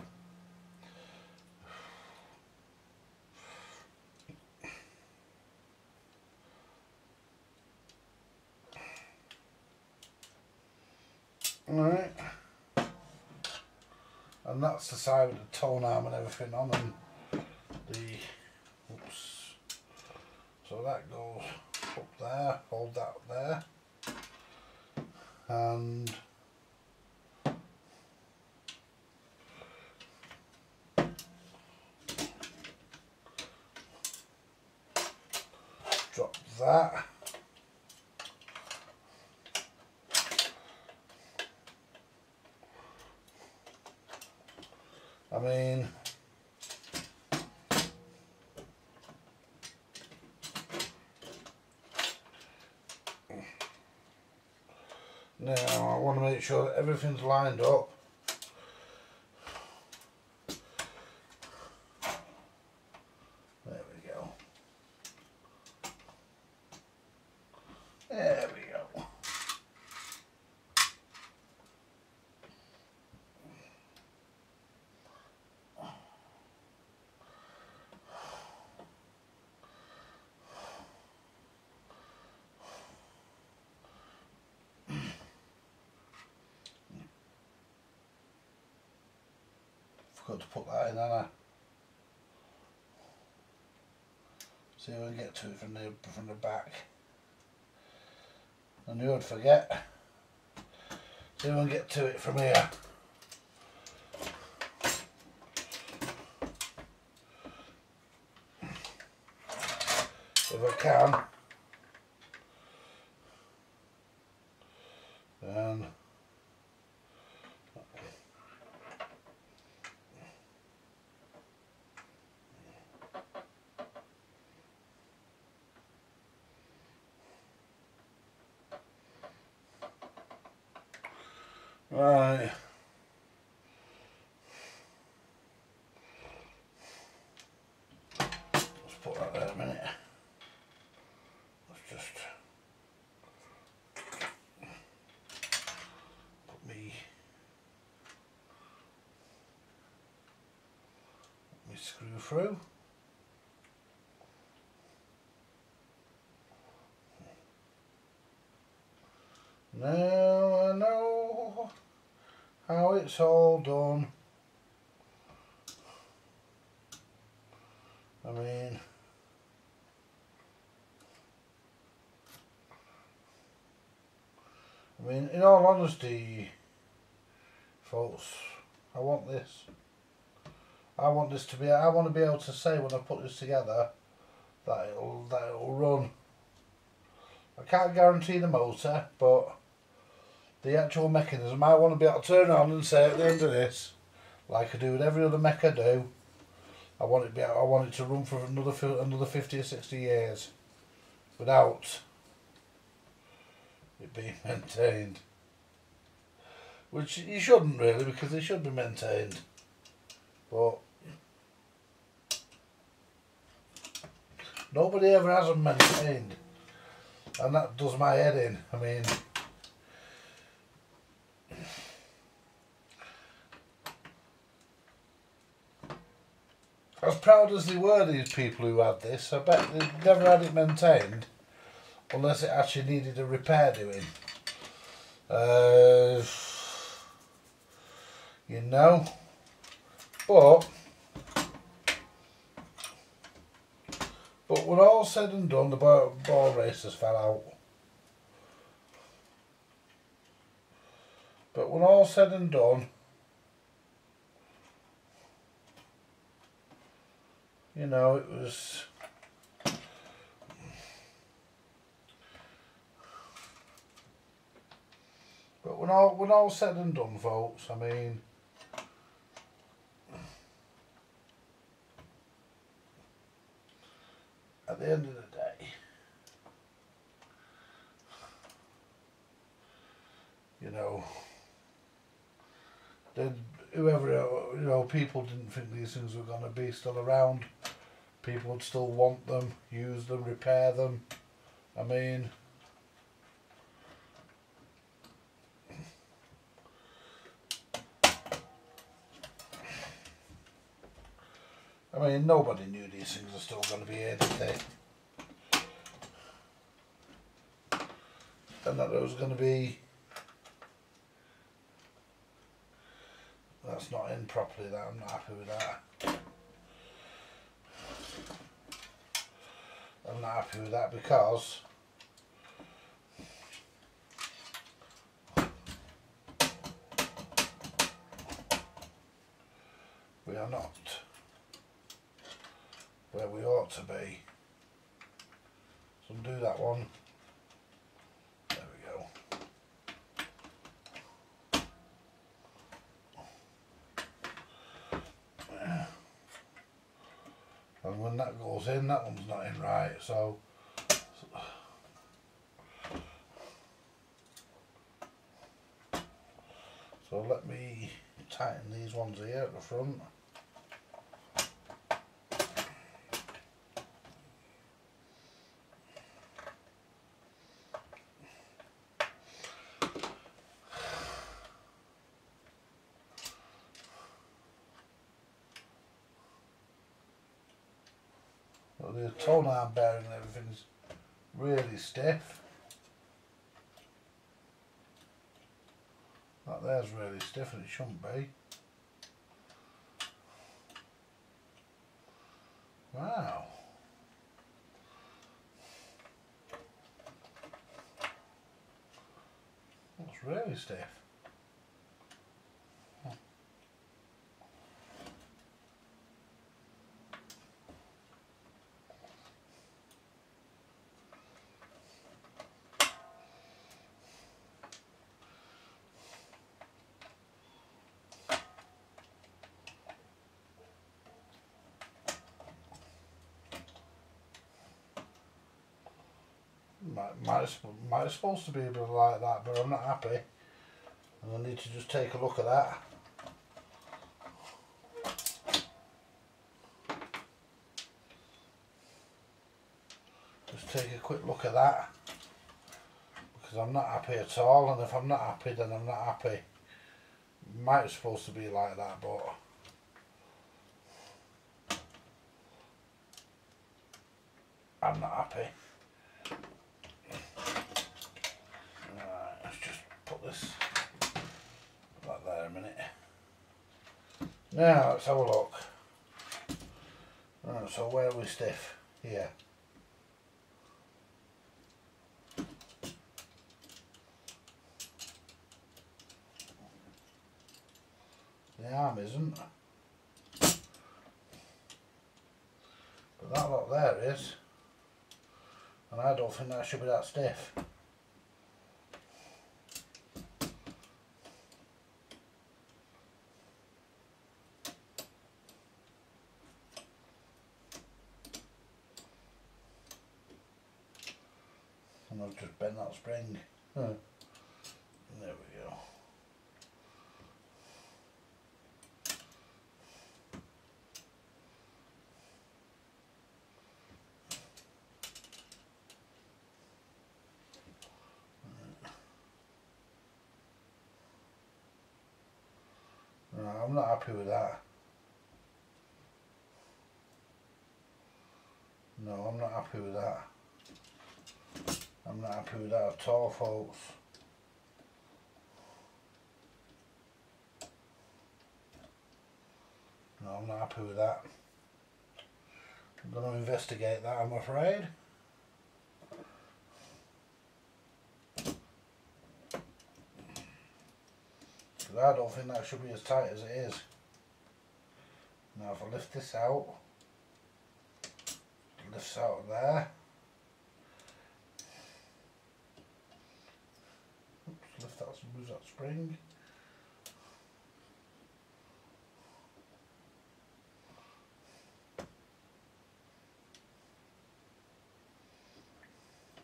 Alright, and that's the side with the tone arm and everything on, and the, oops, so that goes up there, hold that there, and drop that. I mean, now I want to make sure that everything's lined up. There we go. got to put that in, haven't I? See if I can get to it from the back. I knew I'd forget. See if I can get to it from here. If I can. Then right. Let's put that there a minute. Let's just put me screw through. Now I know how it's all done. I mean, in all honesty, folks, I want this. I want this to be. I want to be able to say when I put this together that it'll run. I can't guarantee the motor, but the actual mechanism, I want to be able to turn on and say at the end of this, like I do with every other mech I do, I want it to run for another 50 or 60 years without it being maintained. Which you shouldn't really, because it should be maintained. But nobody ever has them maintained. And that does my head in. I mean, as proud as they were, these people who had this, I bet they never had it maintained unless it actually needed a repair doing. You know, but when all said and done, the ball racers fell out. But when all said and done, you know, it was. But when all said and done, folks, I mean, at the end of the day, you know, whoever, you know, people didn't think these things were going to be still around. People would still want them, use them, repair them. I mean, nobody knew these things were still going to be here, did they? And that there was going to be. That's not in properly, that I'm not happy with that. I'm not happy with that because we are not where we ought to be. So undo that one. There we go. And when that goes in, that one's not in right, so let me tighten these ones here at the front. The tone arm bearing and everything's really stiff. That there's really stiff and it shouldn't be. Wow. Looks really stiff. Might have supposed to be a bit like that, but I'm not happy. And I need to just take a look at that. Just take a quick look at that. Because I'm not happy at all, and if I'm not happy, then I'm not happy. Might have supposed to be like that, but I'm not happy. Right, let's just put this like there a minute. Now let's have a look. Right, so where are we stiff? Here. The arm isn't. But that lot there is. And I don't think that should be that stiff. And I've just bent that spring. There we go. No, I'm not happy with that. No, I'm not happy with that. I'm not happy with that at all, folks. No, I'm not happy with that. I'm going to investigate that, I'm afraid. Because I don't think that should be as tight as it is. Now if I lift this out, it lifts out of there. Oops, lift that, move that spring.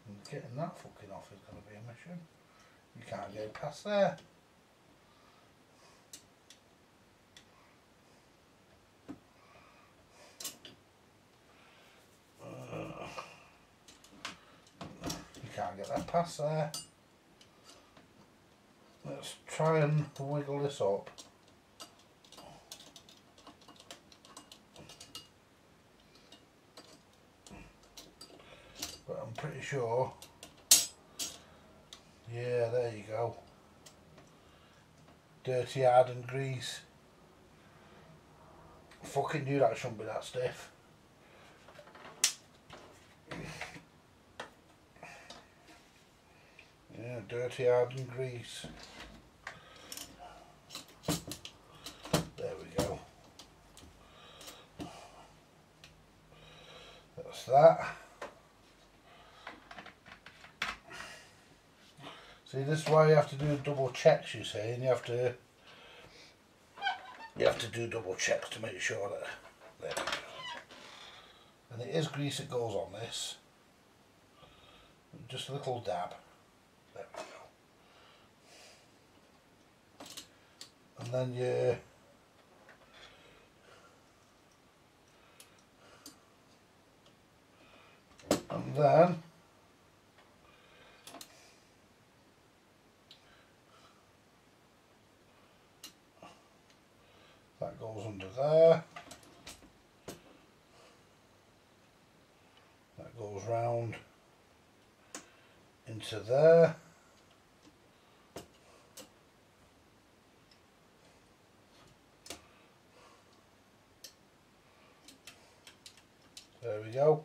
And getting that fucking off is going to be a mission. You can't get past there. You can't get that past there. Let's try and wiggle this up. But I'm pretty sure. Yeah, there you go. Dirty, hard and grease. Fucking knew that shouldn't be that stiff. Yeah, dirty, hard and grease. There we go. That's that. See, this is why you have to do double checks, you see, and you have to do double checks to make sure that there we go. And it is grease that goes on this. Just a little dab. There we go. And then you that goes under there. That goes round into there. There we go.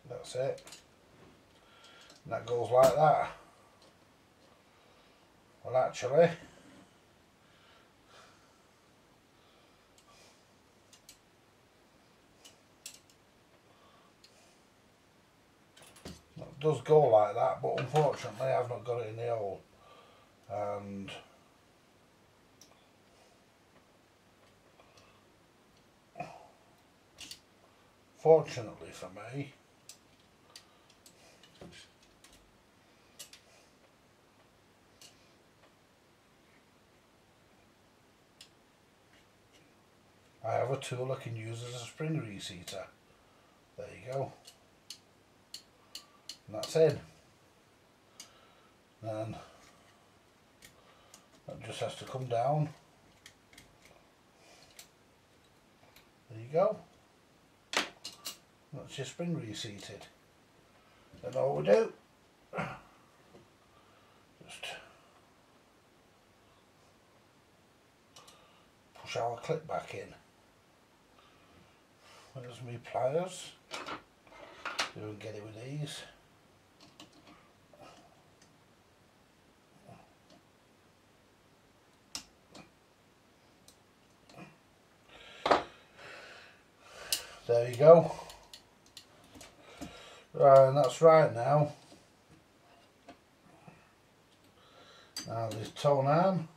That's it. And that goes like that. Well, actually, it does go like that, but unfortunately I've not got it in the hole. And fortunately for me, I have a tool I can use as a spring reseater. There you go. And that's in. And that just has to come down. There you go. That's your spring reseated. Then all we do, just push our clip back in. There's my pliers. You don't get it with these. There you go. Right, and that's right now. Now this tone arm.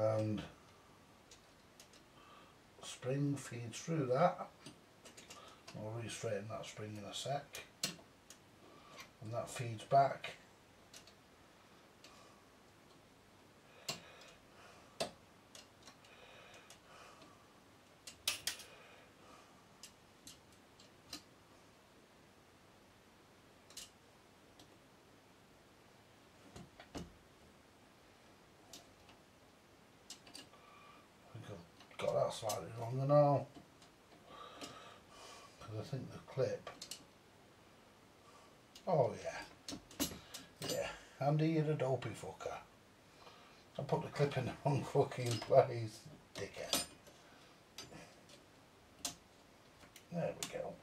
And spring feeds through that. I'll re-straighten that spring in a sec. And that feeds back. Got that slightly wrong now, because I think the clip, oh yeah, Andy, you're a dopey fucker. I put the clip in the wrong fucking place, dickhead. There we go.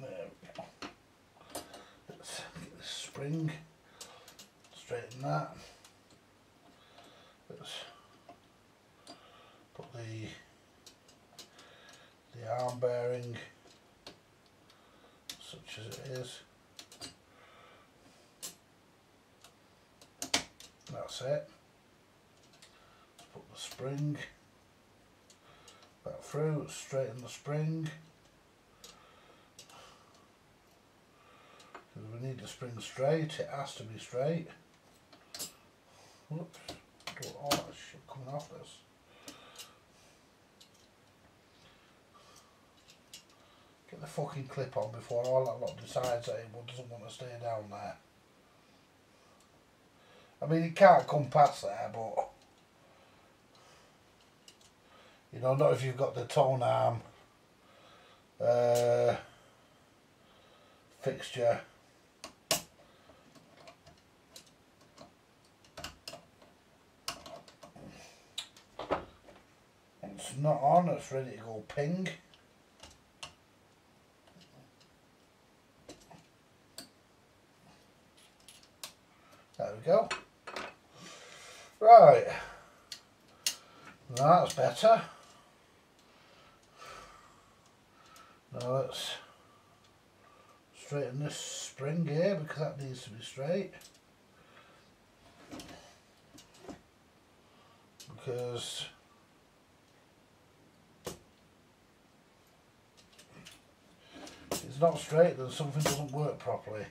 There we go. Let's get this spring, straighten that. Let's put the arm bearing such as it is. That's it. Let's put the spring back through, straighten the spring. Because we need the spring straight, it has to be straight. Whoops. All that shit coming off this. Get the fucking clip on before all that lot decides that it doesn't want to stay down there. I mean, it can't come past there, but you know, not if you've got the tone arm fixture. It's not on, it's ready to go ping. There we go. Right, that's better. Now let's straighten this spring here because that needs to be straight. Because if it's not straight, then something doesn't work properly.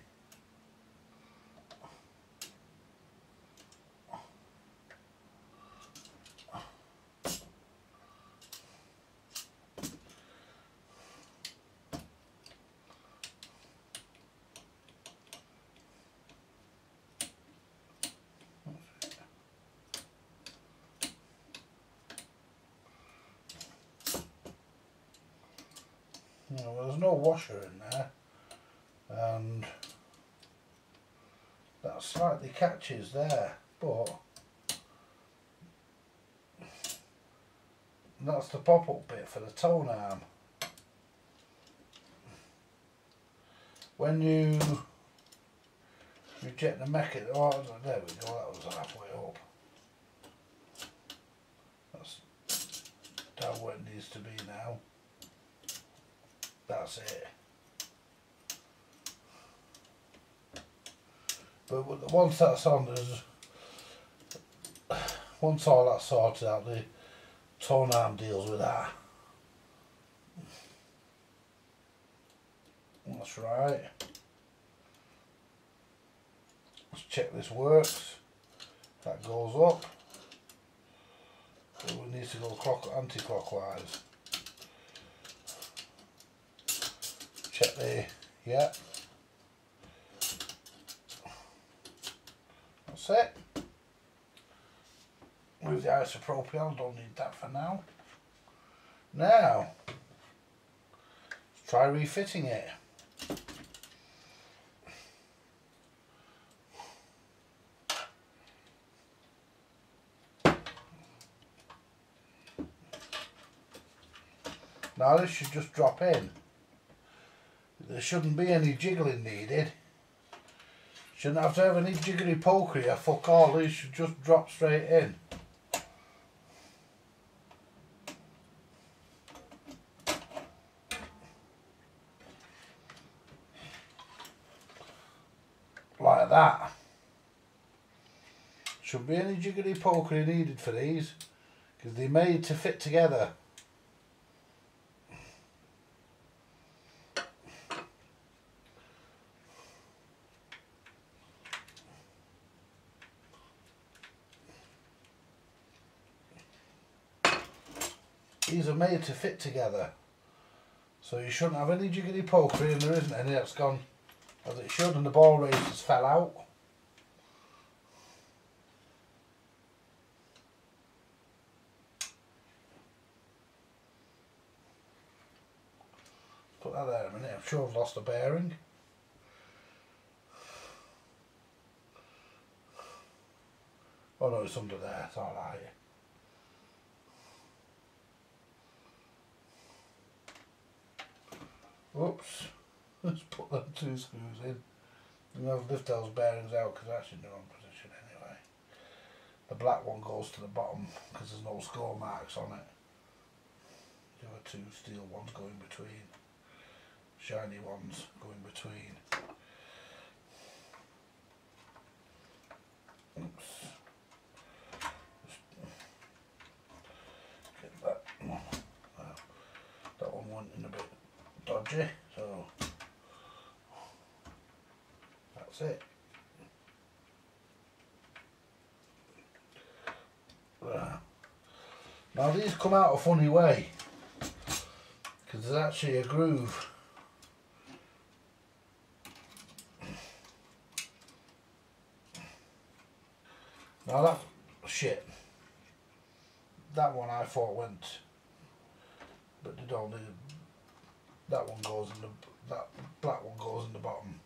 Well, there's no washer in there, and that slightly catches there, but that's the pop-up bit for the tone arm. When you reject the mechanism, oh, there we go, that was halfway up. That's down where it needs to be now. That's it. But once that's on, once all that's sorted out, the tone arm deals with that. That's right. Let's check this works. That goes up. So we need to go anti-clockwise. Check the, yeah. That's it. Move the isopropyl, don't need that for now. Now, let's try refitting it. Now this should just drop in. There shouldn't be any jiggling needed. Shouldn't have to have any jiggery pokery or fuck all, these should just drop straight in. Like that. Shouldn't be any jiggery pokery needed for these, because they're made to fit together. These are made to fit together, so you shouldn't have any jiggly pokery, and there isn't any that's gone as it should, and the ball races fell out. Put that there a minute, I'm sure I've lost a bearing. Oh no, it's under there, it's alright. Oops, let's put them two screws in. I'm going to lift those bearings out because they're actually in the wrong position anyway. The black one goes to the bottom because there's no score marks on it. The other two steel ones go in between. Shiny ones go in between. Oops. Get that. That one went in a bit dodgy, so that's it. Now these come out a funny way because there's actually a groove. Now that shit, that one I thought went, but they don't. That one goes in the, that black one goes in the bottom.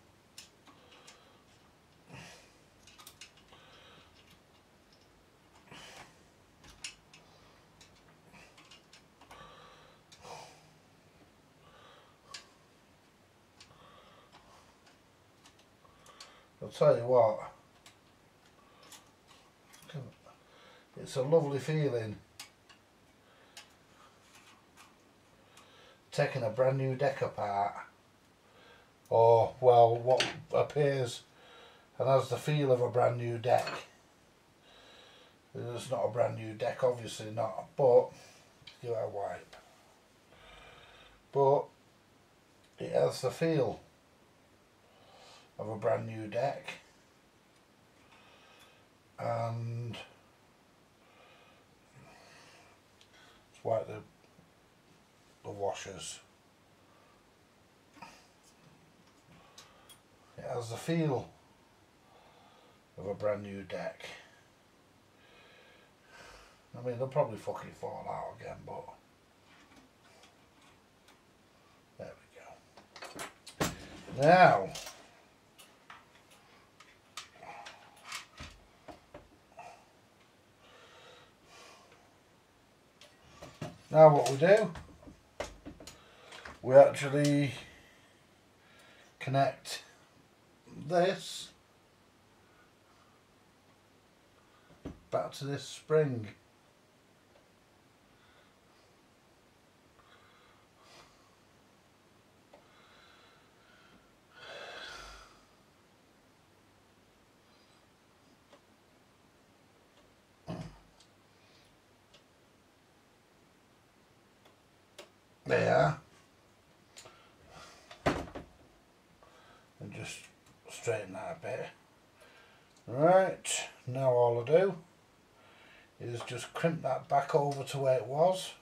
I'll tell you what, it's a lovely feeling taking a brand new deck apart, or well, what appears and has the feel of a brand new deck. It's not a brand new deck, obviously not, but give it a wipe. But it has the feel of a brand new deck, and it's like the washers. It has the feel of a brand new deck. I mean, they'll probably fucking fall out again, but there we Now, what we do, we actually connect this back to this spring. There, and just straighten that a bit. Right, now all I do is just crimp that back over to where it was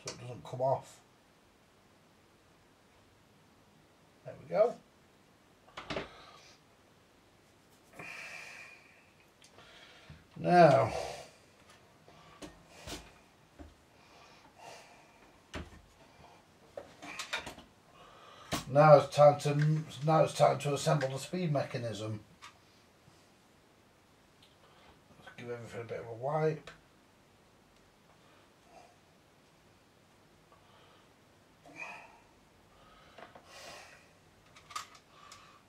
so it doesn't come off. There we go. Now, it's time to assemble the speed mechanism. Let's give everything a bit of a wipe.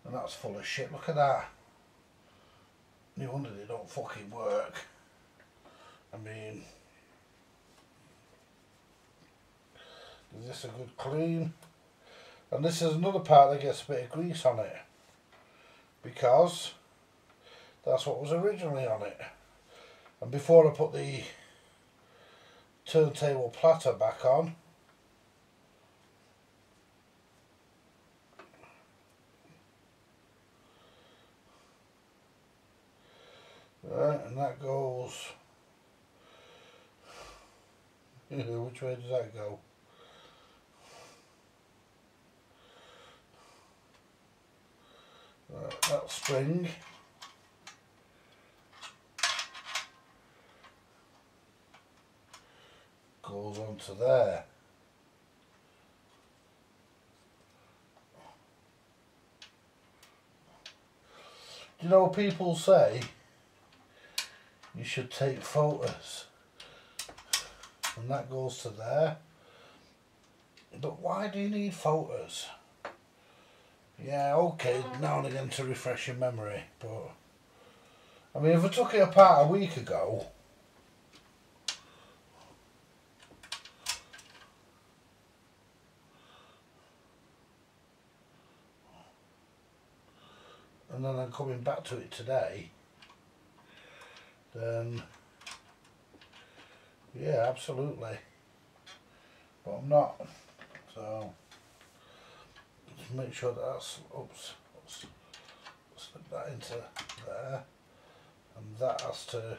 And that's full of shit, look at that. No wonder they don't fucking work. I mean, is this a good clean? And this is another part that gets a bit of grease on it, because that's what was originally on it. And before I put the turntable platter back on, right, and that goes, which way does that go? Right, that spring goes onto there. Do you know, people say you should take photos, and that goes to there, but why do you need photos? Yeah, okay, now and again to refresh your memory, but I mean, if I took it apart a week ago, and then I'm coming back to it today, then yeah, absolutely, but I'm not, so just make sure that that's, oops, let's slip that into there, and that has to,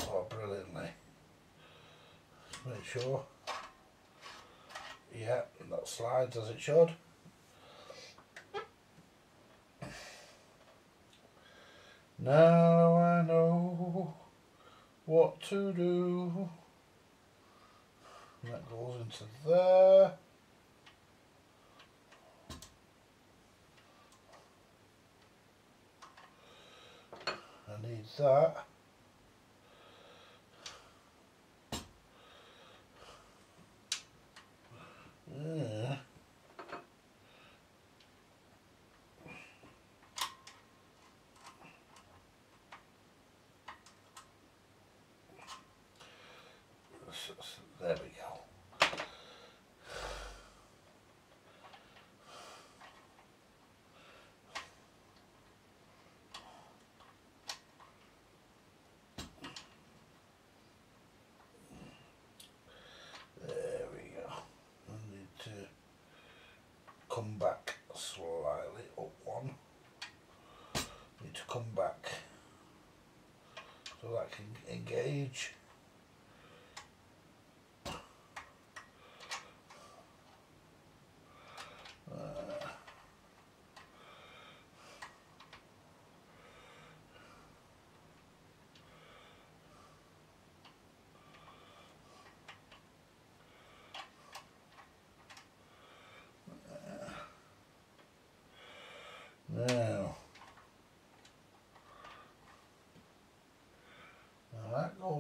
oh, brilliantly, just make sure, yeah, that slides as it should. Now I know what to do. And that goes into there. I need that. Yeah. There we go. There we go. I need to come back slightly up one. Need to come back so that can engage.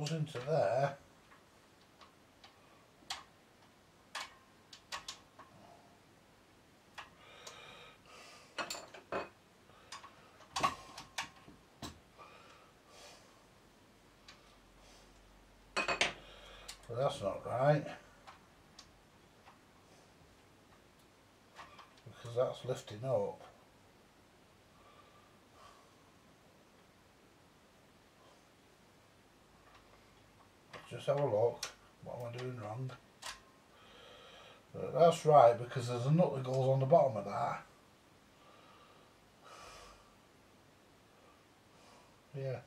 goes into there. But that's not right, because that's lifting up. Just have a look. What am I doing wrong? But that's right, because there's a nut that goes on the bottom of that. Yeah,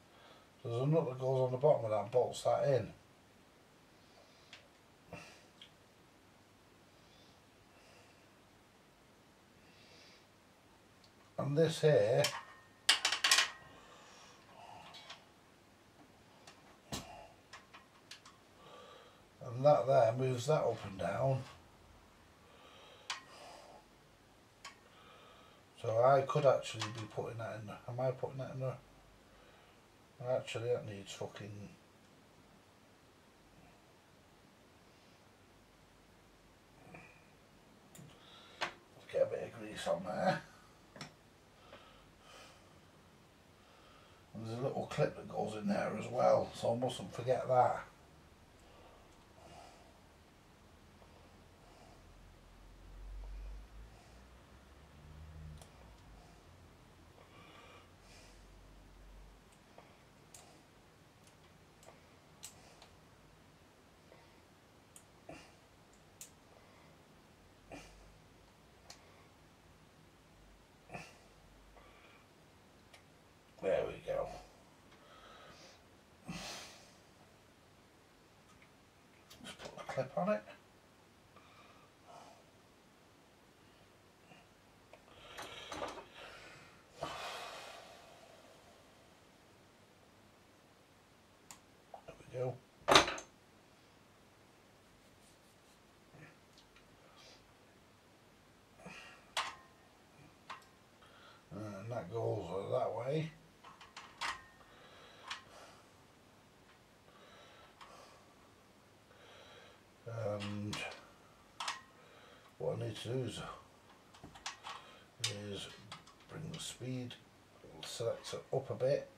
there's a nut that goes on the bottom of that and bolts that in. And this here, and that there moves that up and down. So I could actually be putting that in. Am I putting that in there? Actually, that needs fucking. Let's get a bit of grease on there. And there's a little clip that goes in there as well, so I mustn't forget that. There we go. Just put the clip on it. There we go. And that goes that way. And what I need to do is bring the speed selector up a bit.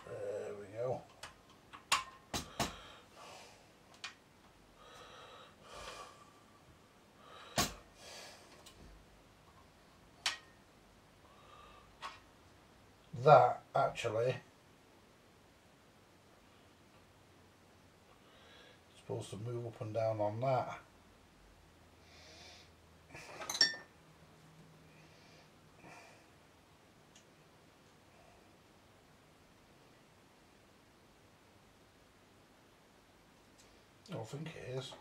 There we go. That actually supposed to move up and down on that. I think it is.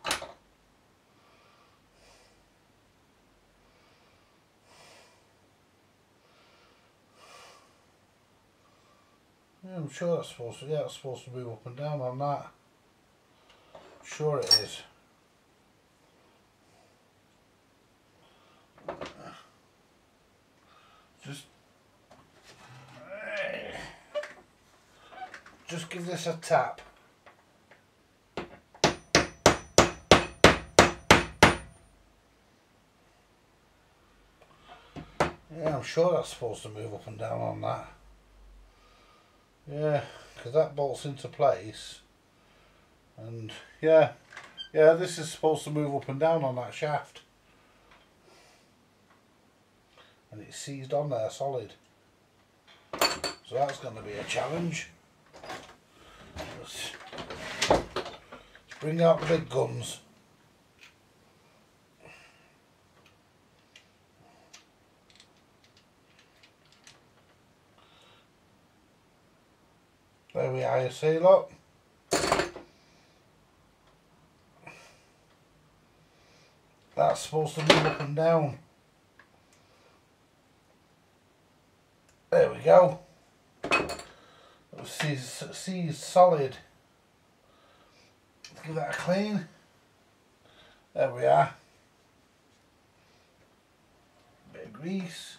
Yeah, I'm sure that's supposed to. Yeah, it's supposed to move up and down on that. Sure it is. Just give this a tap. Yeah, I'm sure that's supposed to move up and down on that. Yeah, because that bolts into place. And yeah, this is supposed to move up and down on that shaft. And it's seized on there solid. So that's going to be a challenge. Let's bring out the big guns. There we are, you see, look. That's supposed to move up and down. There we go. See, solid. Let's give that a clean. There we are. Bit of grease.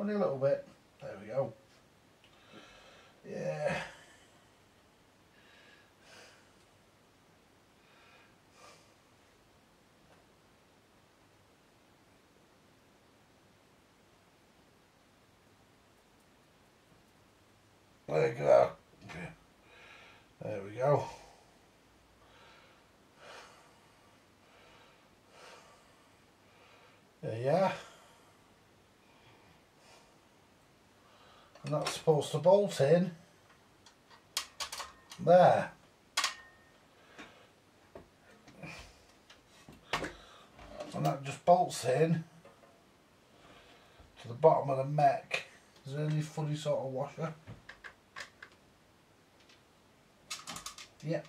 Only a little bit. There we go. Yeah. There you go. There we go. There you are. And that's supposed to bolt in there. And that just bolts in to the bottom of the mech. Is there any funny sort of washer? Yep.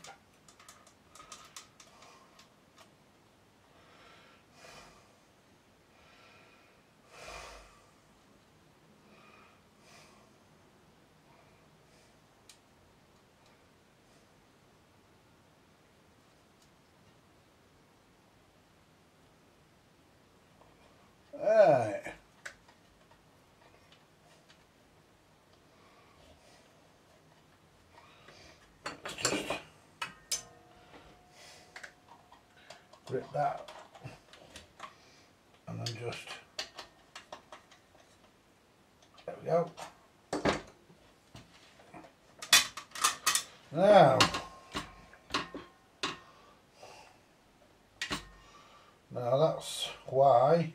Right. Let's just grip that and then just, there we go. Now that's why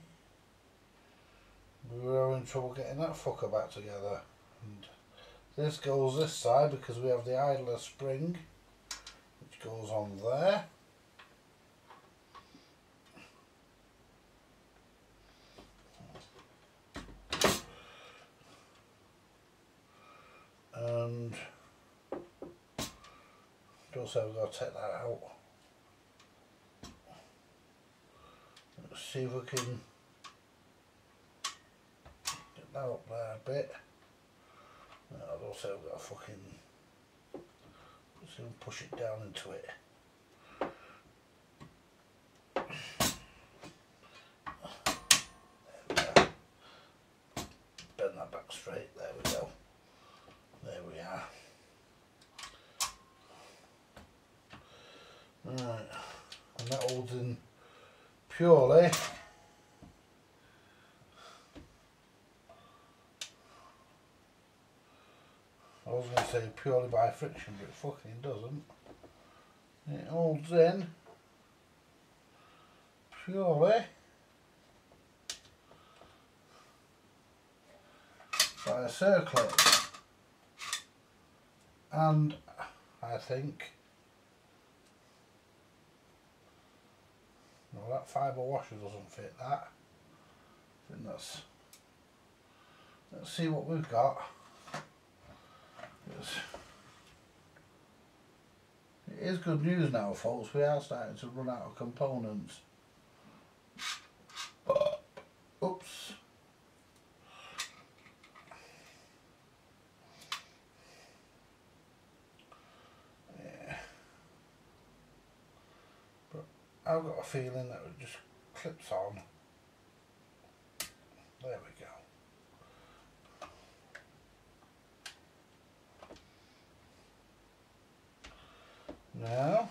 we were having trouble getting that fucker back together. And this goes this side because we have the idler spring which goes on there. And also we've got to take that out. Let's see if we can get that up there a bit. I'd also got to fucking, let's see if we can push it down into it. There we go. Bend that back straight, there we go. There we are. Right, and that holds in purely I was going to say purely by friction, but it fucking doesn't. It holds in purely by a circlip. And I think, no, that fibre washer doesn't fit that. I think that's, let's see what we've got. It is good news now, folks. We are starting to run out of components. Oops. Yeah. But I've got a feeling that it just clips on. There we go. Now,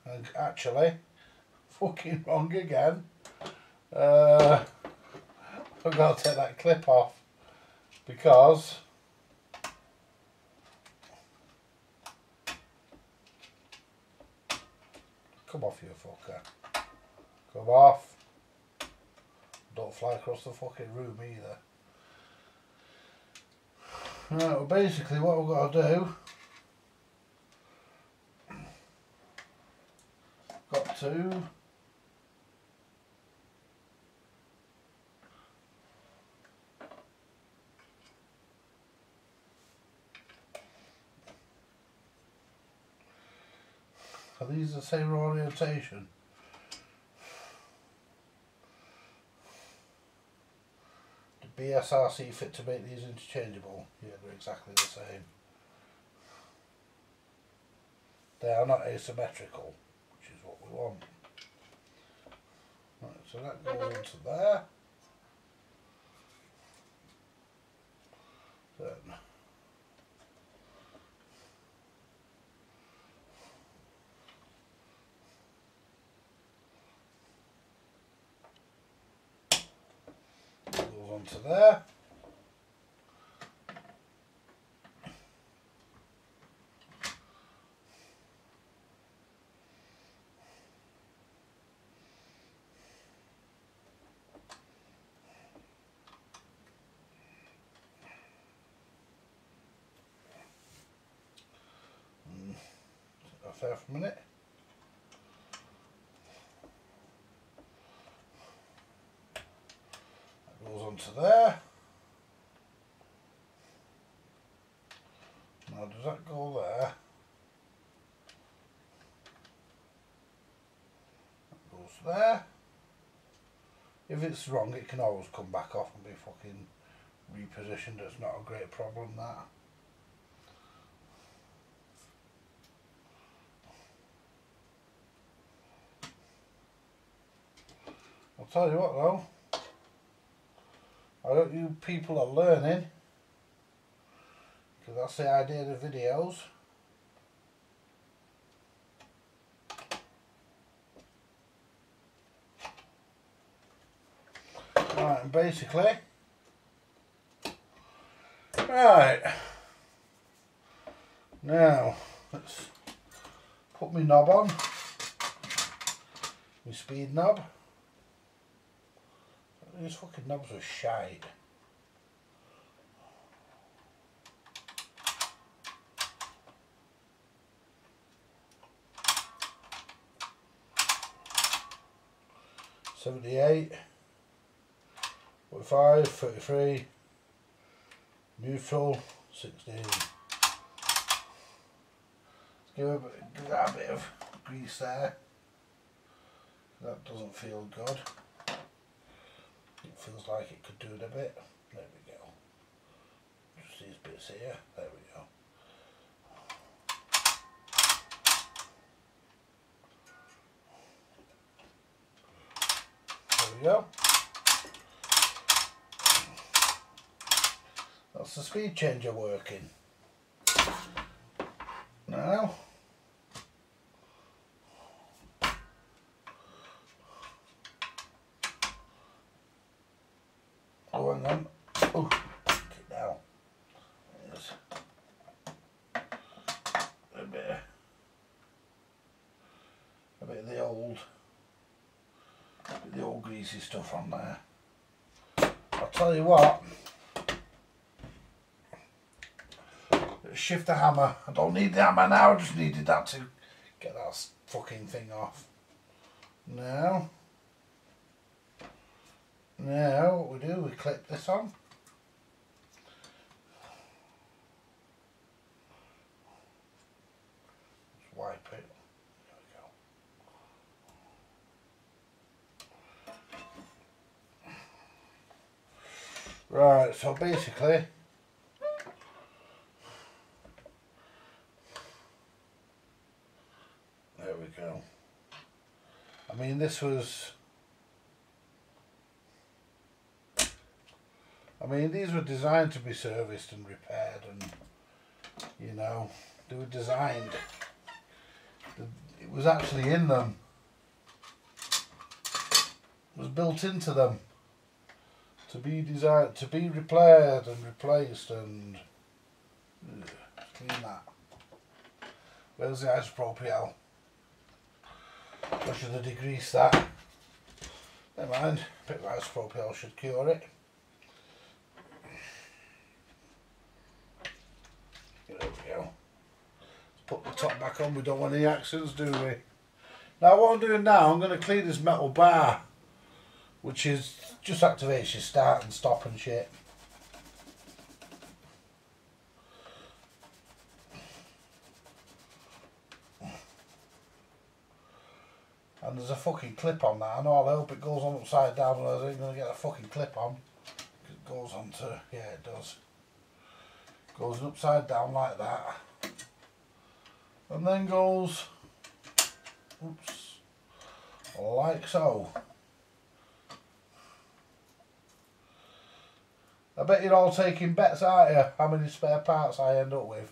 and actually, fucking wrong again. I've got to take that clip off because come off, you fucker. Come off. Don't fly across the fucking room either. Right, well basically what we've got to do, got to are these the same orientation? The BSRC fit to make these interchangeable? Yeah, they're exactly the same. They are not asymmetrical, which is what we want. Right, so that goes into there. onto there. There for a minute. That goes onto there. Now does that go there? That goes there. If it's wrong, it can always come back off and be fucking repositioned. It's not a great problem, that. I'll tell you what though, I hope you people are learning, because that's the idea of the videos. Right, and basically, right, now let's put my knob on, my speed knob. These fucking knobs are shite. $78, 45, 33, neutral, 16. Let's give that a bit of grease there. That doesn't feel good. It feels like it could do it a bit. There we go. Just these bits here. There we go. There we go. That's the speed changer working. Now, oh, hang on. Oh, take it down. There's a bit of the old greasy stuff on there. I'll tell you what. Shift the hammer. I don't need the hammer now. I just needed that to get that fucking thing off. Now what we do, we clip this on. Just wipe it. There we go. Right, so basically, there we go. I mean, these were designed to be serviced and repaired, and you know, they were designed. It was actually in them. It was built into them to be designed, to be repaired and replaced, and clean that. Where's the isopropyl? I should have degreased that. Never mind, a bit of isopropyl should cure it. There we go. Let's put the top back on, we don't want any accidents, do we? Now what I'm doing now, I'm going to clean this metal bar, which is just activates your start and stop and shit. And there's a fucking clip on that. I know, I hope it goes on upside down and I ain't going to get a fucking clip on. It goes onto, yeah it does. Goes upside down like that. And then goes, oops, like so. I bet you're all taking bets, aren't you, how many spare parts I end up with.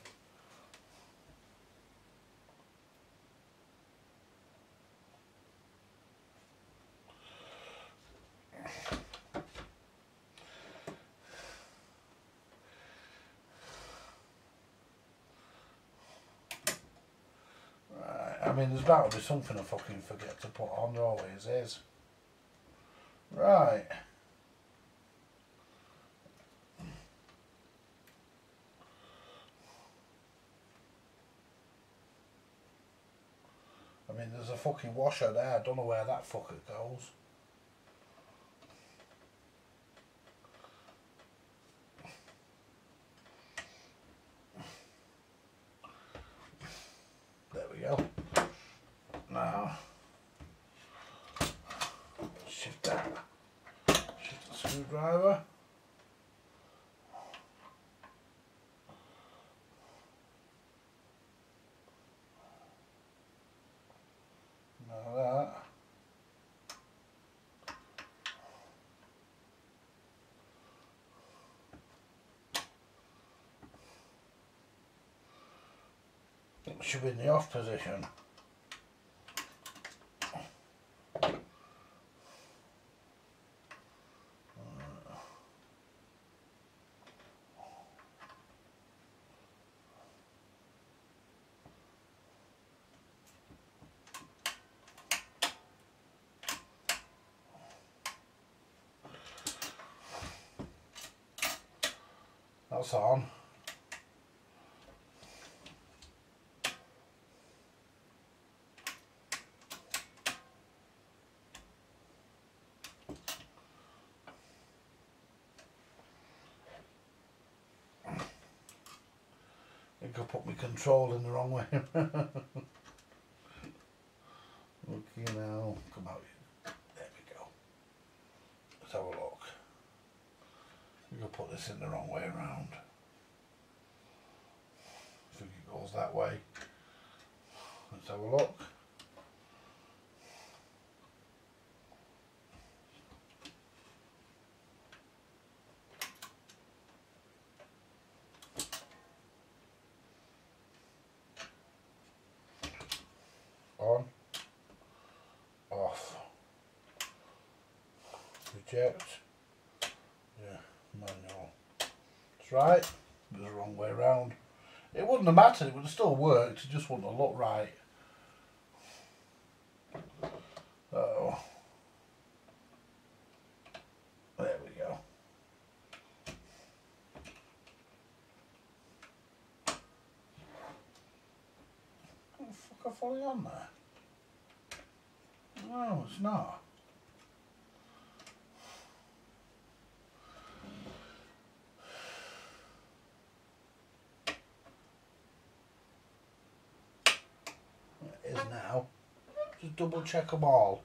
I mean, there's bound to be something I fucking forget to put on, there always is. Right. I mean, there's a fucking washer there, I don't know where that fucker goes. There we go. Now, shift that. Shift the screwdriver. Now that. It should be in the off position. That's on. I think I put my control in the wrong way. Okay, now come out. There we go. Let's have a look. We can put this in the wrong way around. I think it goes that way. Let's have a look. On, off, reject, yeah, manual. That's right, it was the wrong way around. It wouldn't have mattered, it would have still worked, it just wouldn't have looked right. Oh, there we go. What the fuck are falling on there? No, it's not. It is now. Just double check them all.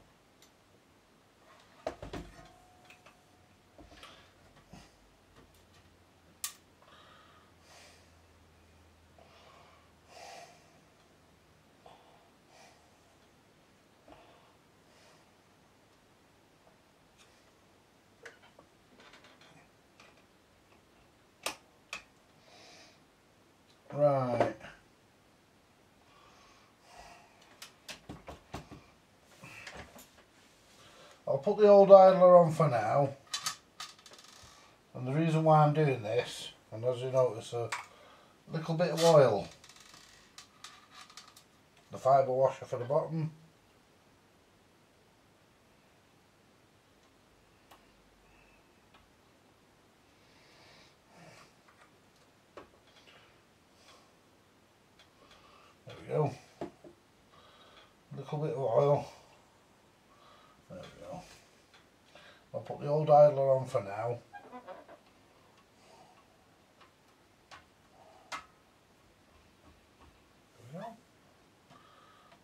Right. I'll put the old idler on for now. And the reason why I'm doing this, and as you notice, a little bit of oil. The fibre washer for the bottom. There we go. A little bit of oil. There we go. I'll put the old idler on for now. There we go.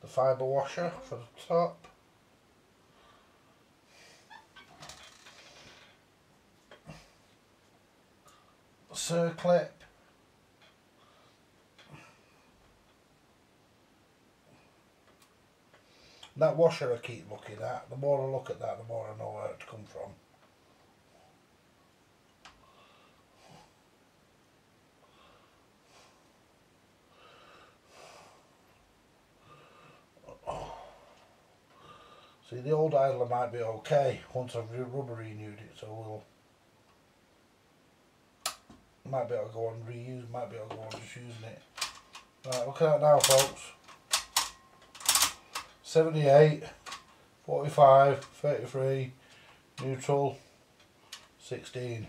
The fibre washer for the top. The circlip. That washer I keep looking at, the more I look at that, the more I know where it come from. See, the old idler might be okay once I've rubber renewed it, so might be able to go on reuse, might be able to go on just using it. Right, look at that now, folks. 78, 45, 33, neutral, 16.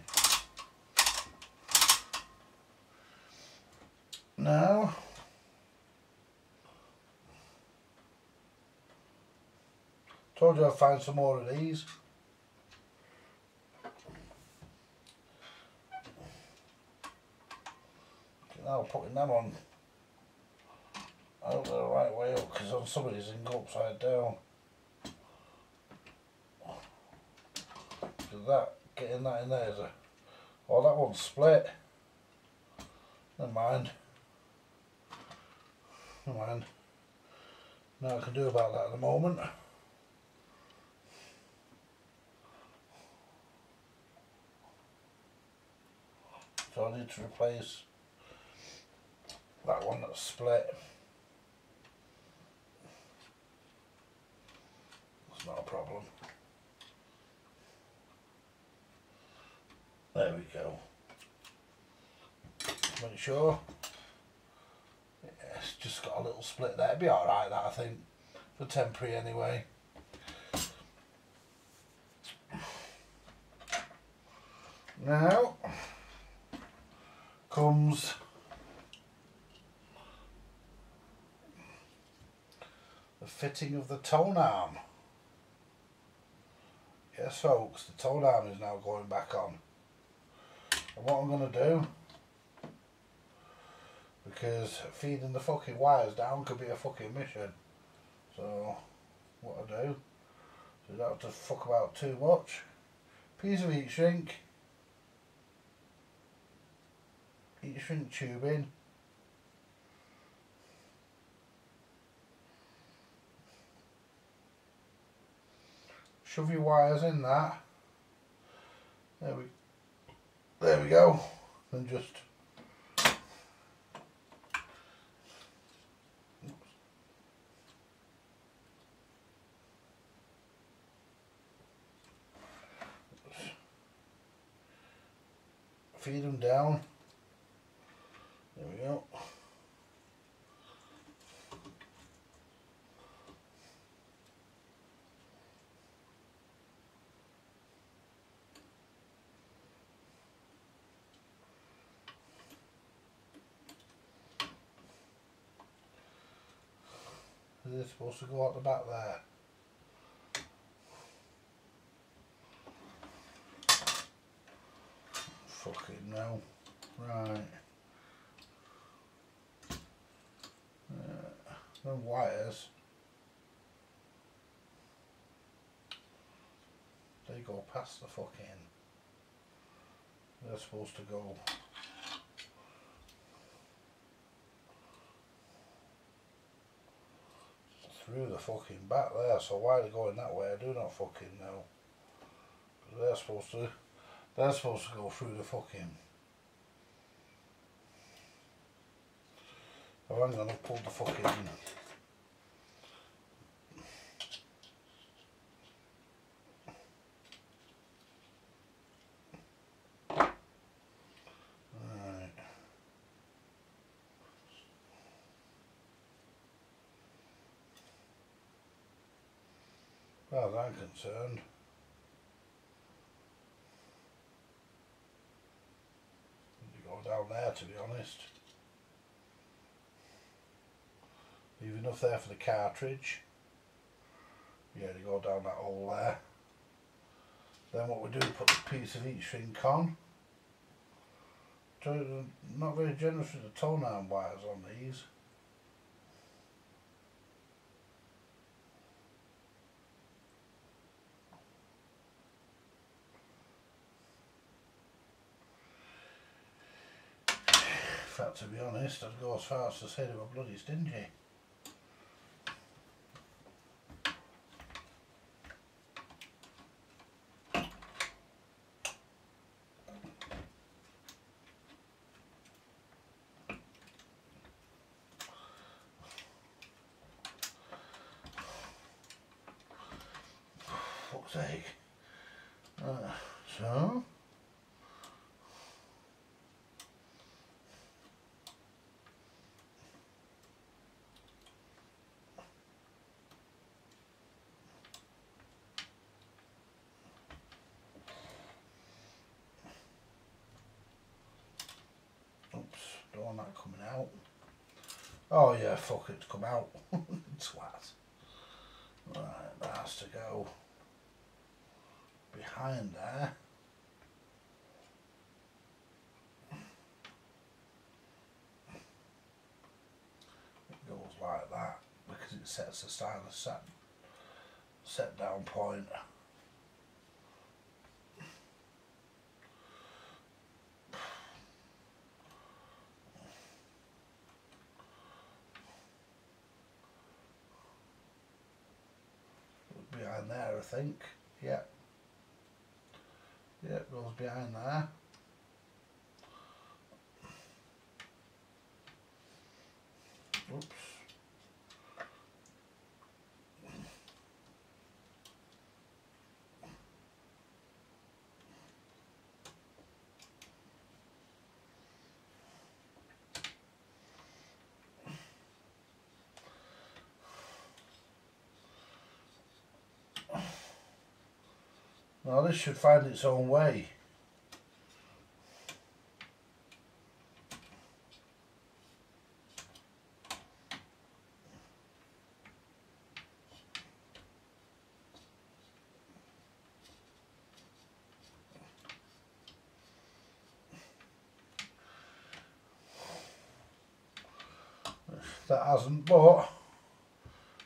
Now, told you I'd find some more of these. Now putting them on, I hope they're the right way up, because on some of these they can go upside down. Because that, getting that in there is a, oh, that one's split. Never mind. Never mind. Now I can do about that at the moment. So I need to replace that one that's split. That's not a problem. There we go. Make sure. Yeah, it's just got a little split there. It'd be alright, that, I think. For temporary anyway. Now comes the fitting of the tone arm. Yes folks, the tone arm is now going back on. And what I'm going to do, because feeding the fucking wires down could be a fucking mission, so what I do, so you don't have to fuck about too much, piece of heat shrink tubing, shove your wires in that, there we go, and just feed them down. There we go. They're supposed to go out the back there. Fucking no. Right. Them wires, they go past the fucking, they're supposed to go through the fucking back there, so why they're going that way I do not fucking know. They're supposed to go through the fucking, oh, hang on, I've pulled the fucking, right, as far as I'm concerned, you go down there, to be honest. Leave enough there for the cartridge. Yeah, you go down that hole there. Then what we do, put the piece of heat shrink on. Not very generous with the tone arm wires on these. In fact, to be honest, I'd go as far as to say they were bloody stingy. Fuck's sake. So on that coming out. Oh yeah, fuck, it's come out. Twat. Right, that has to go behind there. It goes like that because it sets the stylus set down point. Behind there, I think. Yep. Yep, goes behind there. Oops. Now this should find its own way. That hasn't, but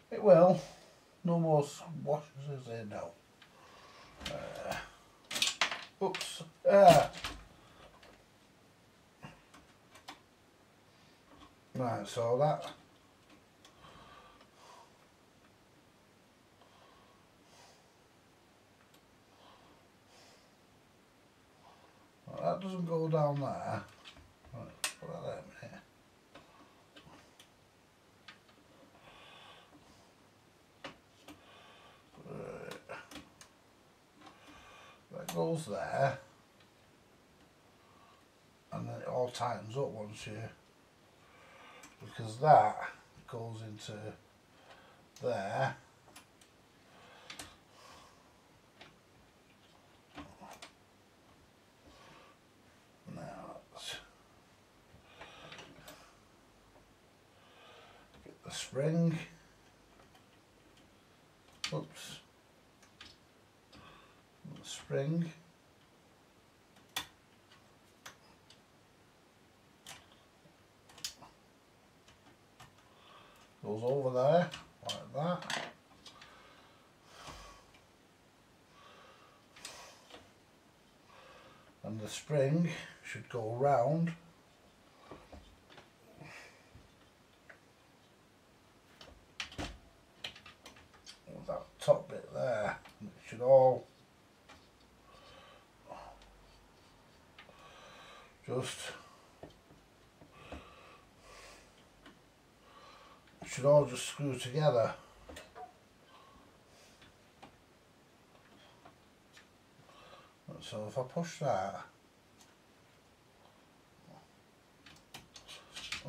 it will. No more washes, is there? No. Oops. Right, so that doesn't go down there. Right, put that there a minute. That goes there, and then it all tightens up once you, because that goes into there. Now let's get the spring. Oops. The spring. Goes over there, like that. And the spring should go round. With that top bit there. And it should all just screw together. So if I push that,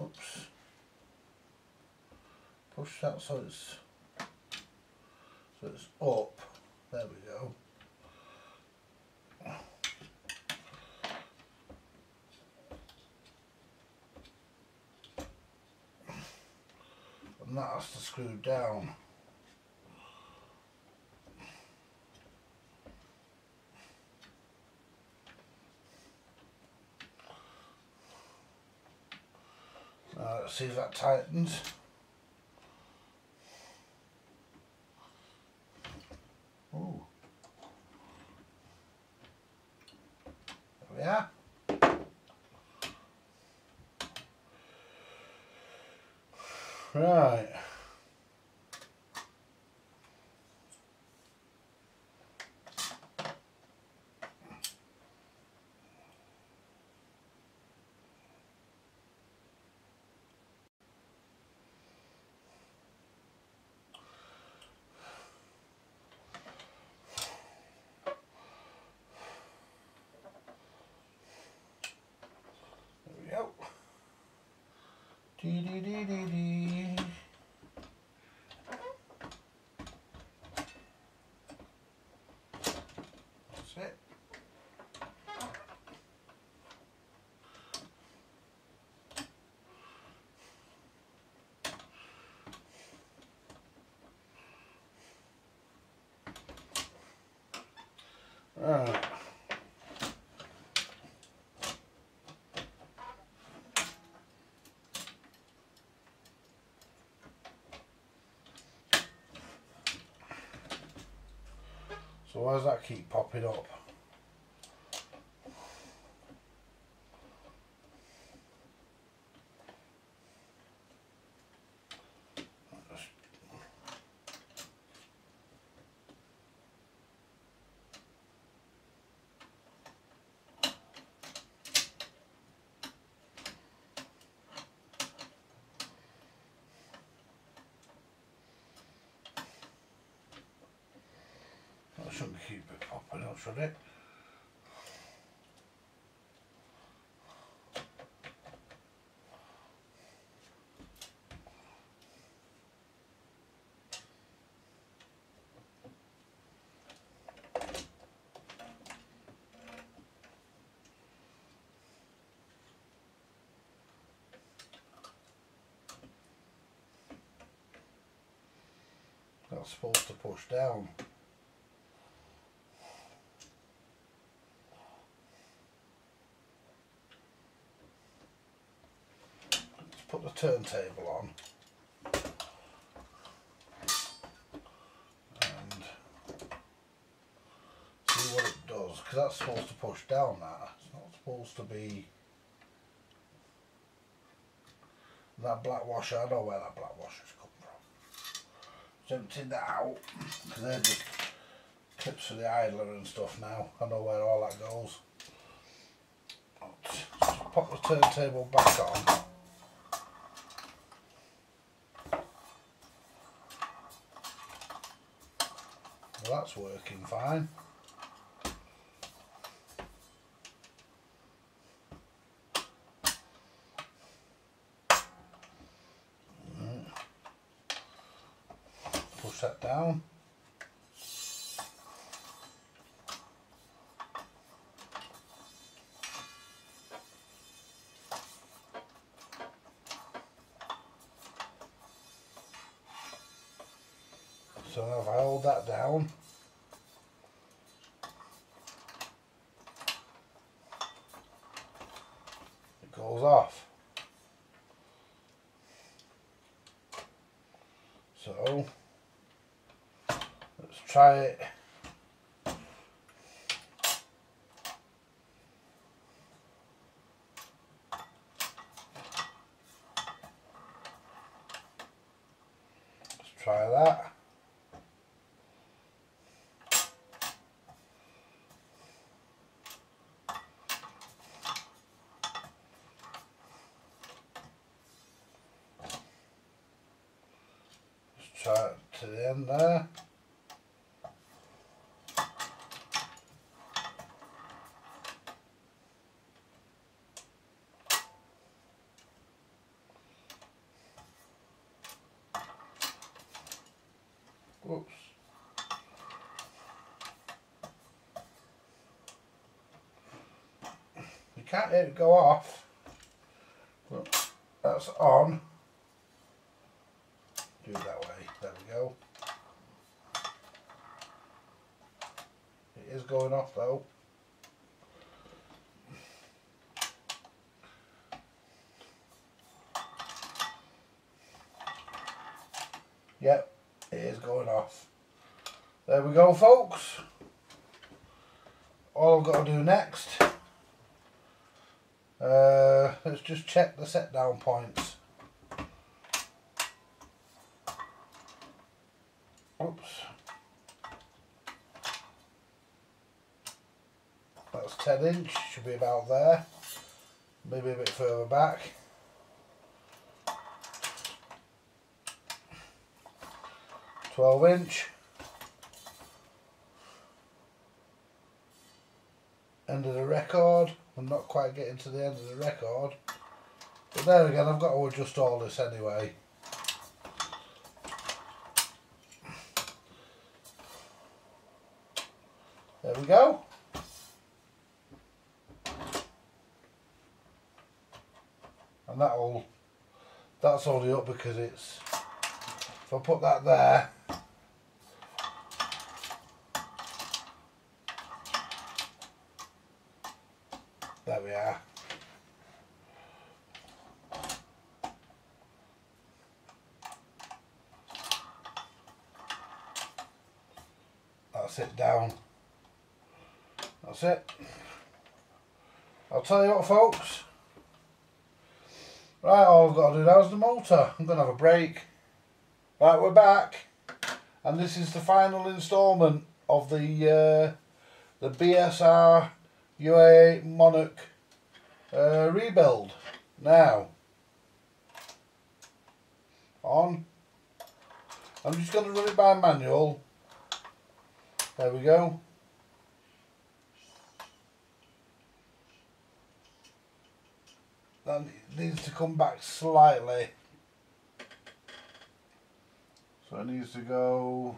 oops, push that so it's up. There we go. And that has to screw down. Now let's see if that tightens. Ooh. There we are. Right. There we go. Dee dee dee dee dee. That's it. So why does that keep popping up? That shouldn't keep it popping up, should it? That's supposed to push down. Let's put the turntable on and see what it does, because that's supposed to push down that. It's not supposed to be that black washer. I know where that black washer's come from. Emptied that out because they're just clips for the idler and stuff now. I know where all that goes. Just pop the turntable back on. Well, that's working fine. Push that down. So now if I hold that down, it goes off. So let's try it. Let's try that. Let's try it to the end there. Whoops. You can't hear it go off, but that's on. Do it that way. There we go. It is going off though. Yep, it is going off. There we go, folks. All I've got to do next, let's just check the set down points. Oops. That's 10 inch, should be about there. Maybe a bit further back. 12 inch. End of the record. I'm not quite getting to the end of the record. But there again, I've got to adjust all this anyway. There we go. And that's only up because it's, if I put that there, there we are. That's it down. That's it. I'll tell you what, folks. Right, all I've got to do now is the motor. I'm going to have a break. Right, we're back. And this is the final instalment of the Bsr Ua Monarch rebuild. Now, I'm just going to run it by manual. There we go. That needs to come back slightly. So it needs to go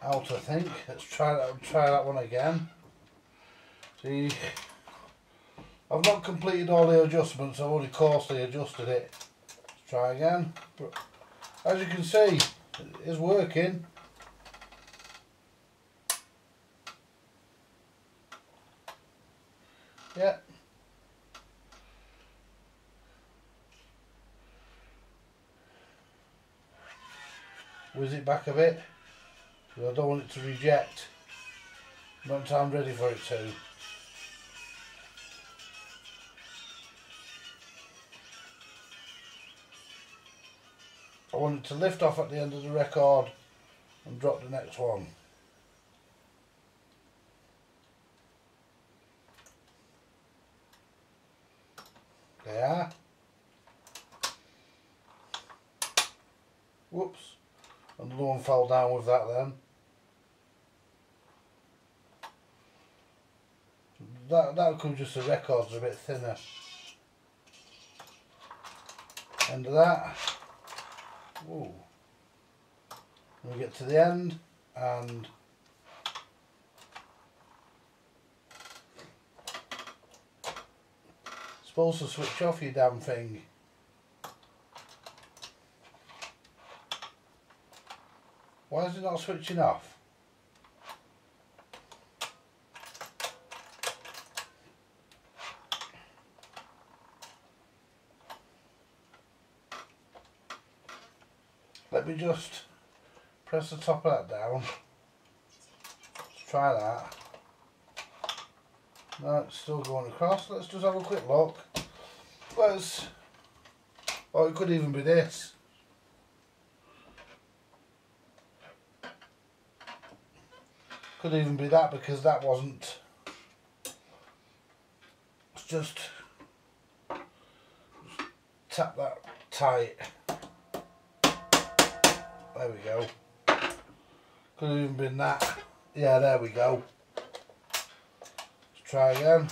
out, I think. Let's try that one again. See, I've not completed all the adjustments, I've only coarsely adjusted it. Let's try again. But as you can see, it is working. Yeah. Whiz it back a bit, because I don't want it to reject. Not until I'm ready for it to. I want it to lift off at the end of the record and drop the next one. There. Whoops. Another one fell down with that then. That could just the records are a bit thinner. End of that. Ooh. We get to the end and supposed to switch off your damn thing. Why is it not switching off? Let me just press the top of that down. Let's try that. No, it's still going across. Let's just have a quick look. Oh, it could even be this. Could even be that, because that wasn't. Let's just tap that tight. There we go. Could have even been that. Yeah, there we go. Let's try again.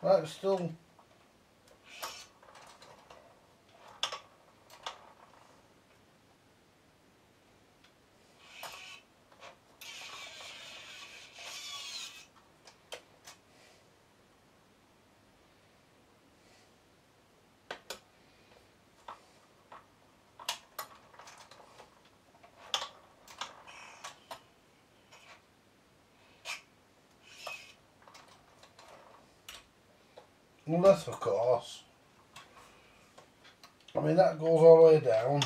Right, still. Unless, of course, I mean, that goes all the way down.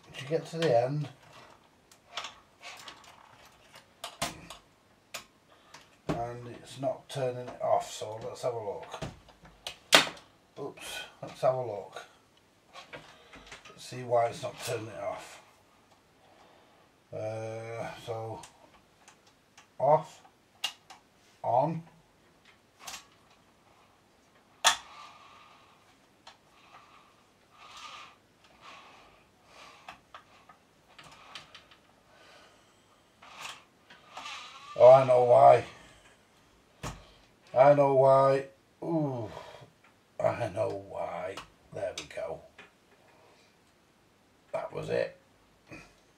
Once you get to the end, and it's not turning it off, so let's have a look. Oops, let's have a look. Let's see why it's not turning it off. So off, on, oh, I know why. I know why. Ooh, I know why. There we go. That was it.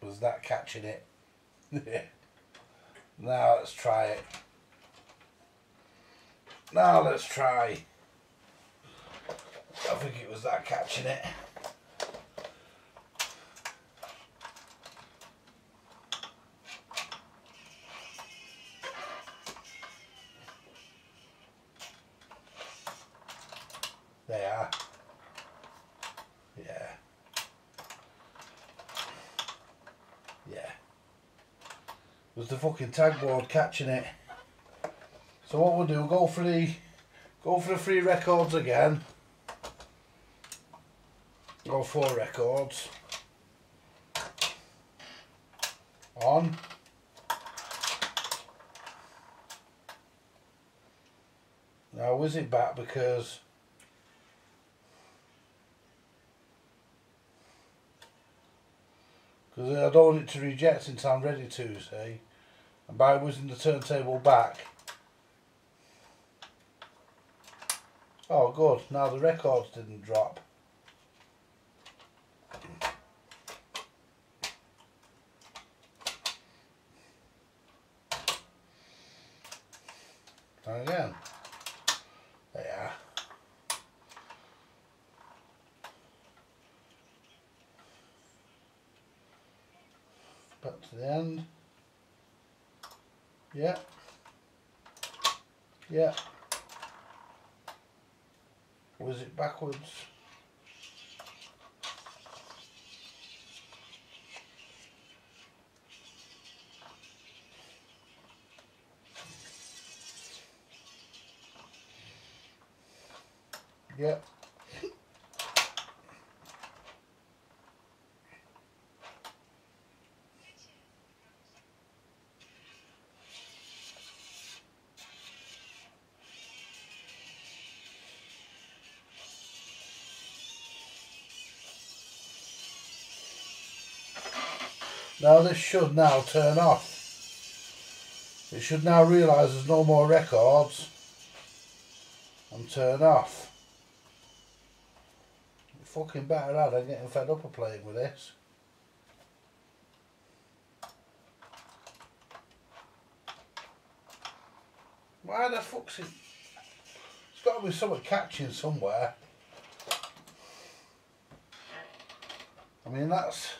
Was that catching it? Now let's try it. Now let's try. I think it was that catching it. They are. Yeah. Yeah. Was the fucking tag board catching it? So what we'll do, go for the 3 records again. Or 4 records. On. Now whiz it back because I don't want it to reject until I'm ready to, see. And by whizzing the turntable back. Oh good, now the records didn't drop. And again. They are. Back to the end. Yeah. Yeah. Whiz it backwards. Yeah. Now this should now turn off. It should now realise there's no more records and turn off. Fucking better out, I'm getting fed up of playing with this. Why the fuck's it? There's got to be something catching somewhere. I mean that's...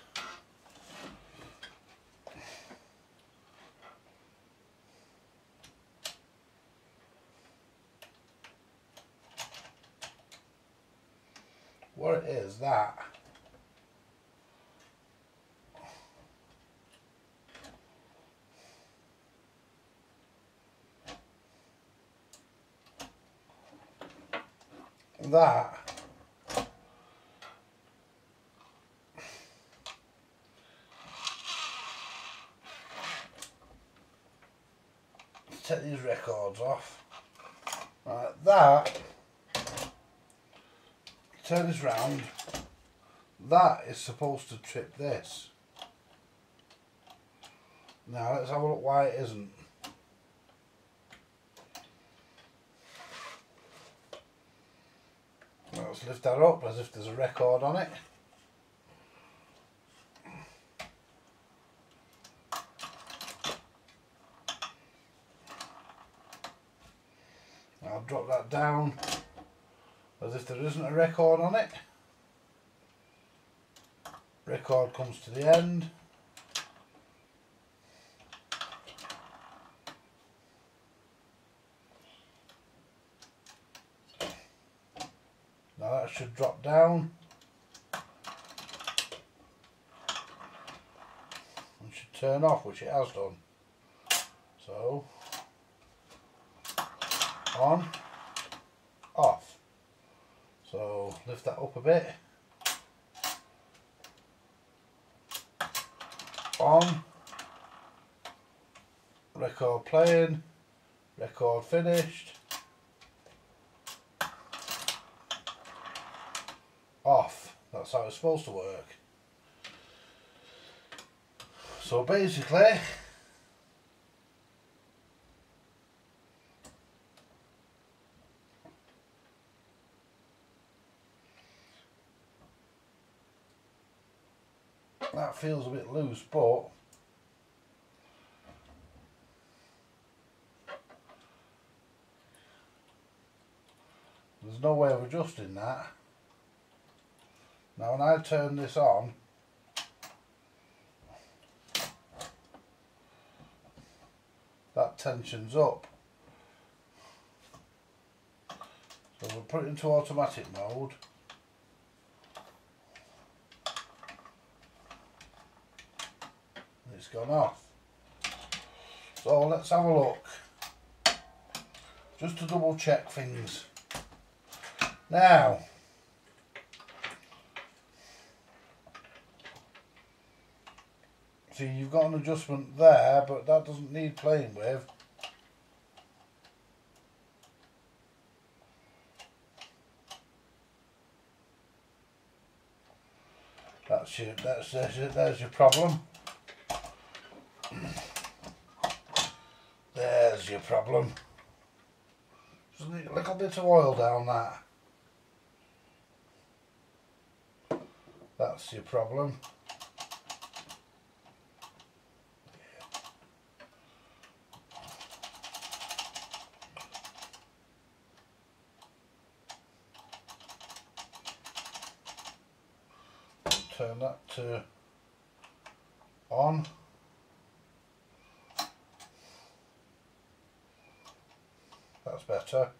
What it is, that. That. Let's take these records off. Right, that. Turn this round. That is supposed to trip this. Now let's have a look why it isn't. Let's lift that up as if there's a record on it. I'll drop that down as if there isn't a record on it. Record comes to the end. Now that should drop down. And should turn off, which it has done. So, on, off. So lift that up a bit. On, record playing, record finished, off. That's how it's supposed to work. So basically, that feels a bit loose, but there's no way of adjusting that. Now when I turn this on, that tension's up. So we'll put it into automatic mode. It's gone off. So let's have a look. Just to double check things. Now, see, you've got an adjustment there, but that doesn't need playing with. There's your problem. There's your problem. Just need a little bit of oil down that. That's your problem. Turn that to on. That's better.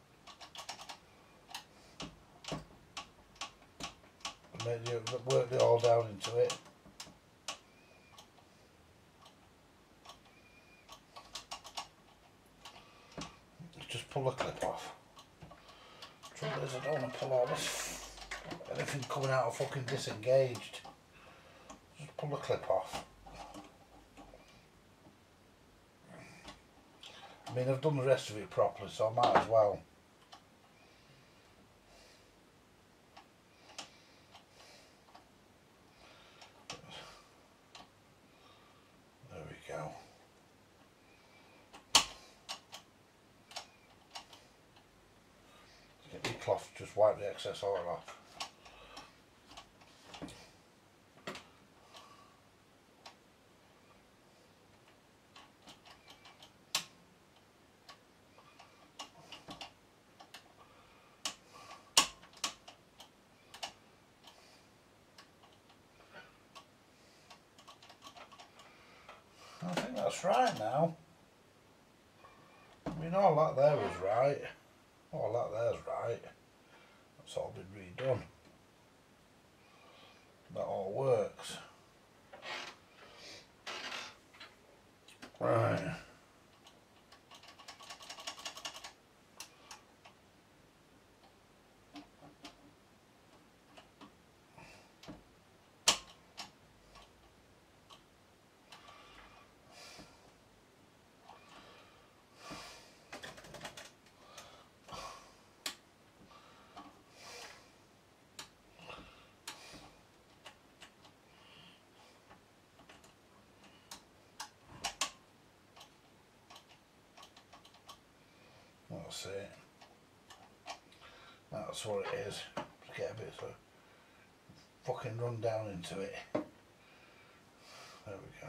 Work the oil down into it. Just pull the clip off. Trouble is, I don't want to pull all this, anything coming out of fucking disengaged. Just pull the clip off. I mean, I've done the rest of it properly, so I might as well. There we go. Get your cloth, just wipe the excess oil off. I think that's right now. I mean, all that there was right. All that there's right. That's all been redone. That all works. Right. That's it. That's what it is. Just get a bit of fucking run down into it. There we go.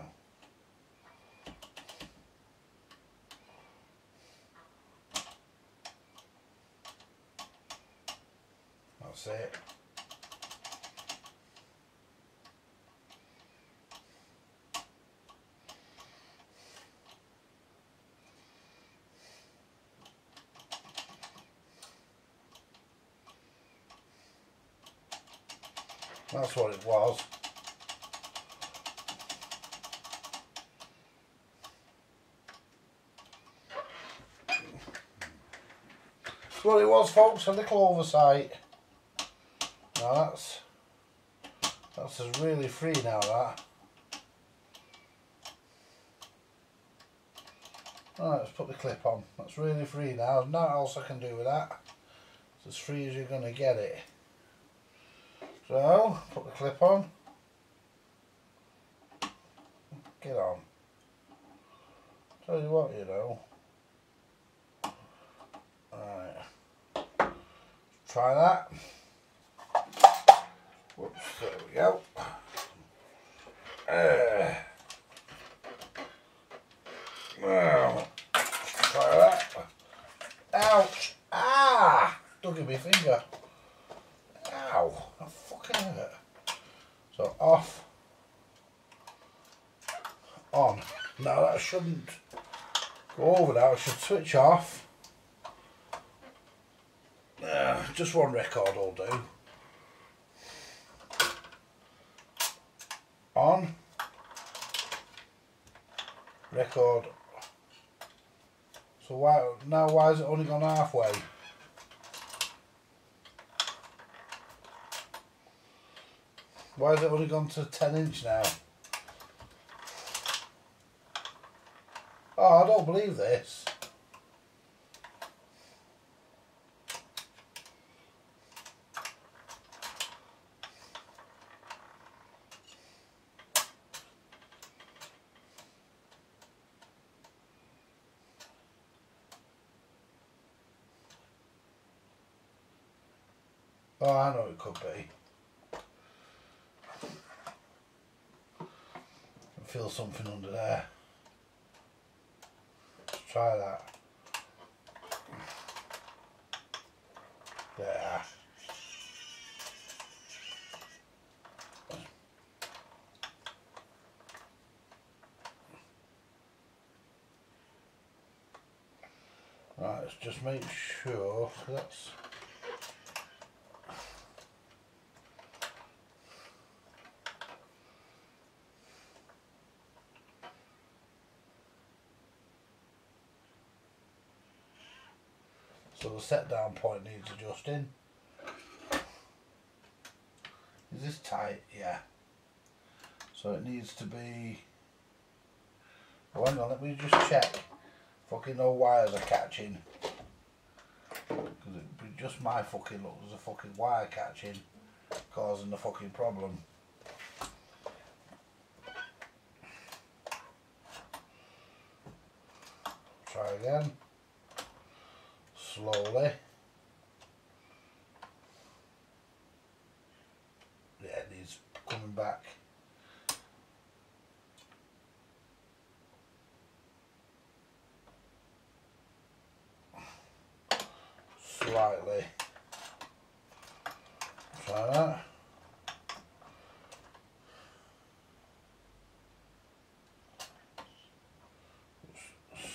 That's it. That's what it was. That's what it was, folks, a little oversight. Now that's just really free now, that. Right, let's put the clip on. That's really free now. There's nothing else I can do with that. It's as free as you're going to get it. So, put the clip on. Get on. Tell you what, you know. Right. Try that. Whoops, there we go. Well, try that. Ouch! Ah! Dug in my finger. Ow! That fucking hurt. So off. On. Now that shouldn't go over that. I should switch off. Just one record will do. On. Record. So why has it only gone halfway? Why has it only gone to 10" now? Oh, I don't believe this. Oh, I know it could be. I feel something under there. Let's try that. There. Right, let's just make sure that's... So the set down point needs adjusting. Is this tight? Yeah. So it needs to be... Oh, hang on, let me just check. Fucking no wires are catching. Because it'd be just my fucking luck. There's a fucking wire catching, causing the fucking problem. Try again. Slowly. Yeah, it needs coming back. Slightly. Try that.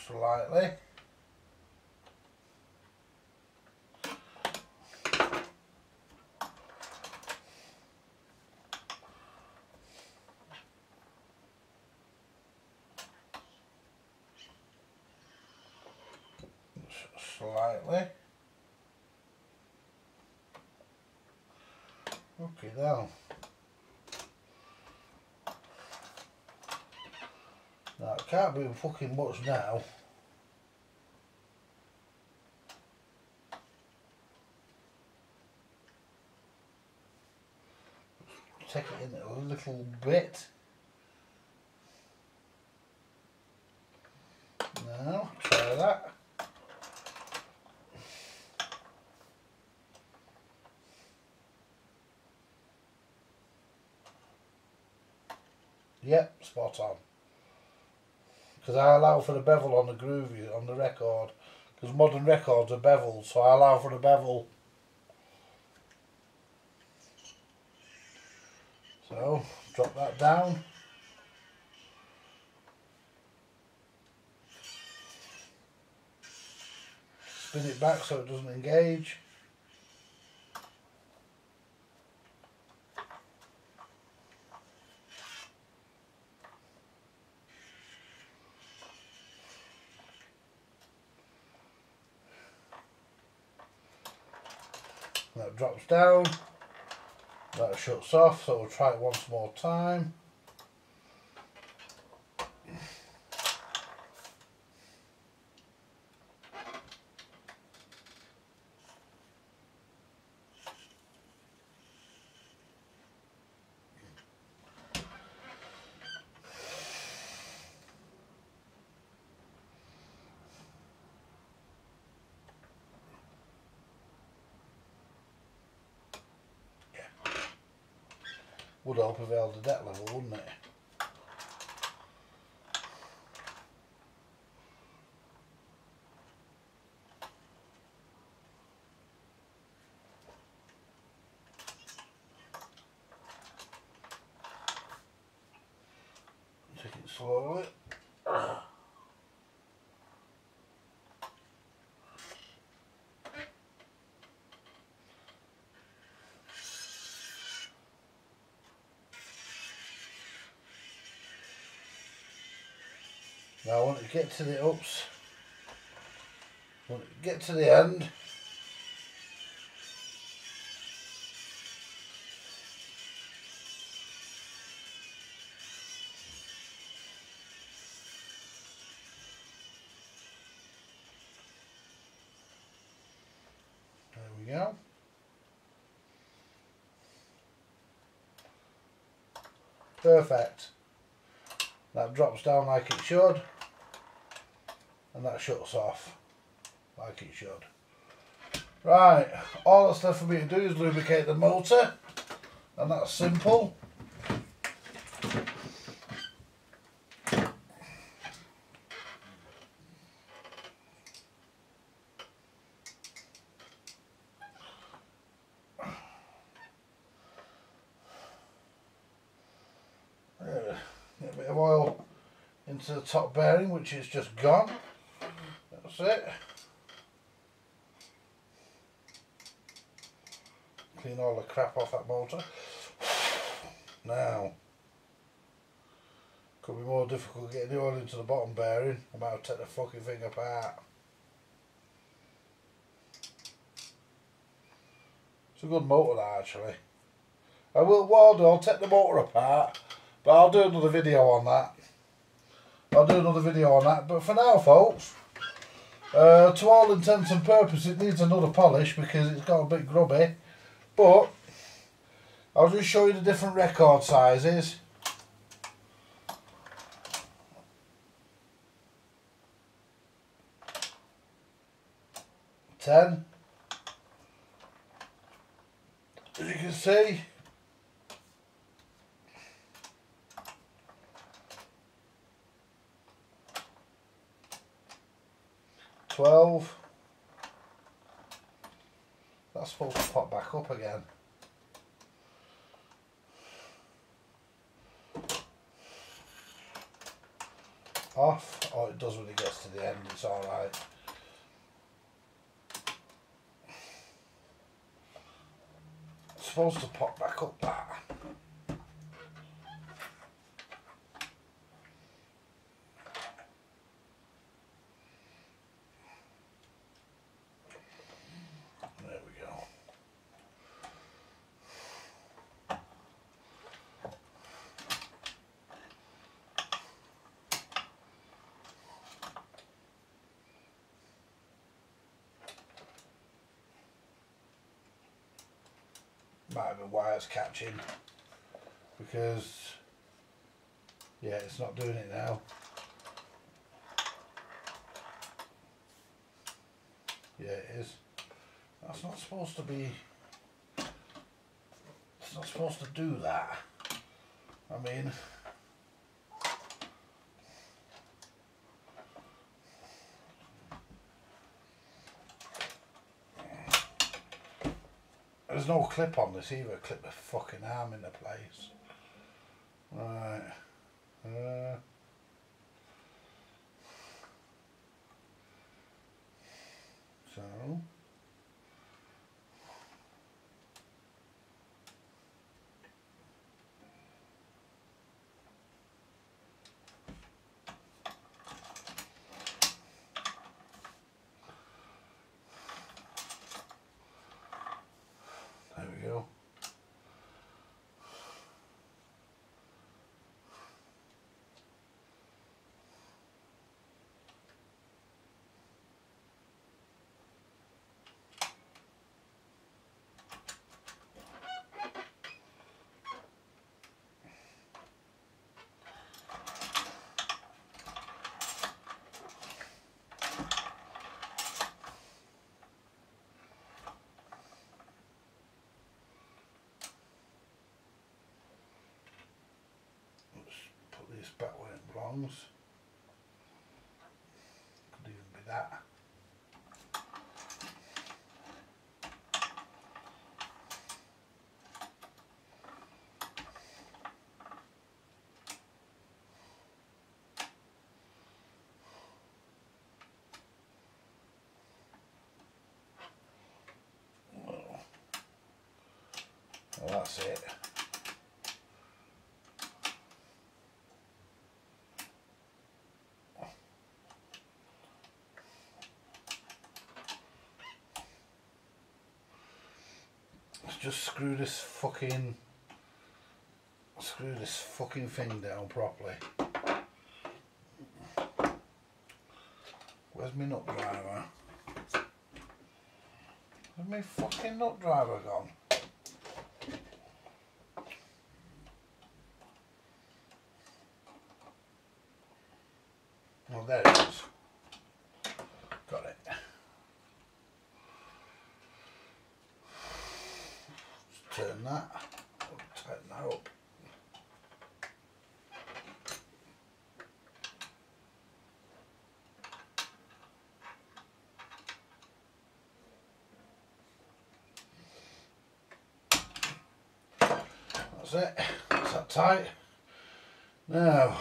Slightly. Slightly. Okay, now. Now it can't be fucking much now. Take it in a little bit. Now, try that. Yep, spot on. Because I allow for the bevel on the groovy on the record. Because modern records are beveled, so I allow for the bevel. So, drop that down. Spin it back so it doesn't engage. That drops down. That shuts off, so we'll try it once more time. Would help if I held the deck level, wouldn't it? Take it slowly. Now I want to get to the ups. I want to get to the end. There we go. Perfect. That drops down like it should, and that shuts off like it should. Right, all that's left for me to do is lubricate the motor, and that's simple. Get a bit of oil into the top bearing, which is just gone. That's it. Clean all the crap off that motor. Now, could be more difficult getting the oil into the bottom bearing. I might have to take the fucking thing apart. It's a good motor that, actually. I'll take the motor apart, but I'll do another video on that. But for now, folks, to all intents and purposes, it needs another polish because it's got a bit grubby. But I'll just show you the different record sizes. Ten. As you can see, 12. That's supposed to pop back up again. Off. Oh, it does when it gets to the end, it's alright. It's supposed to pop back up that. There we go. Might have been wires catching because yeah, it's not doing it now. Yeah, it is. That's not supposed to be. It's not supposed to do that. I mean, there's no clip on this either. Clip the fucking arm into place. Right. So. There we go. This back where it belongs. Could even be that. Well, that's it. just screw this fucking thing down properly. Where's my nut driver? Where's my fucking nut driver gone? Well, there it is. Got it. Just turn that. Tighten that up. That's it. That's that tight. Now,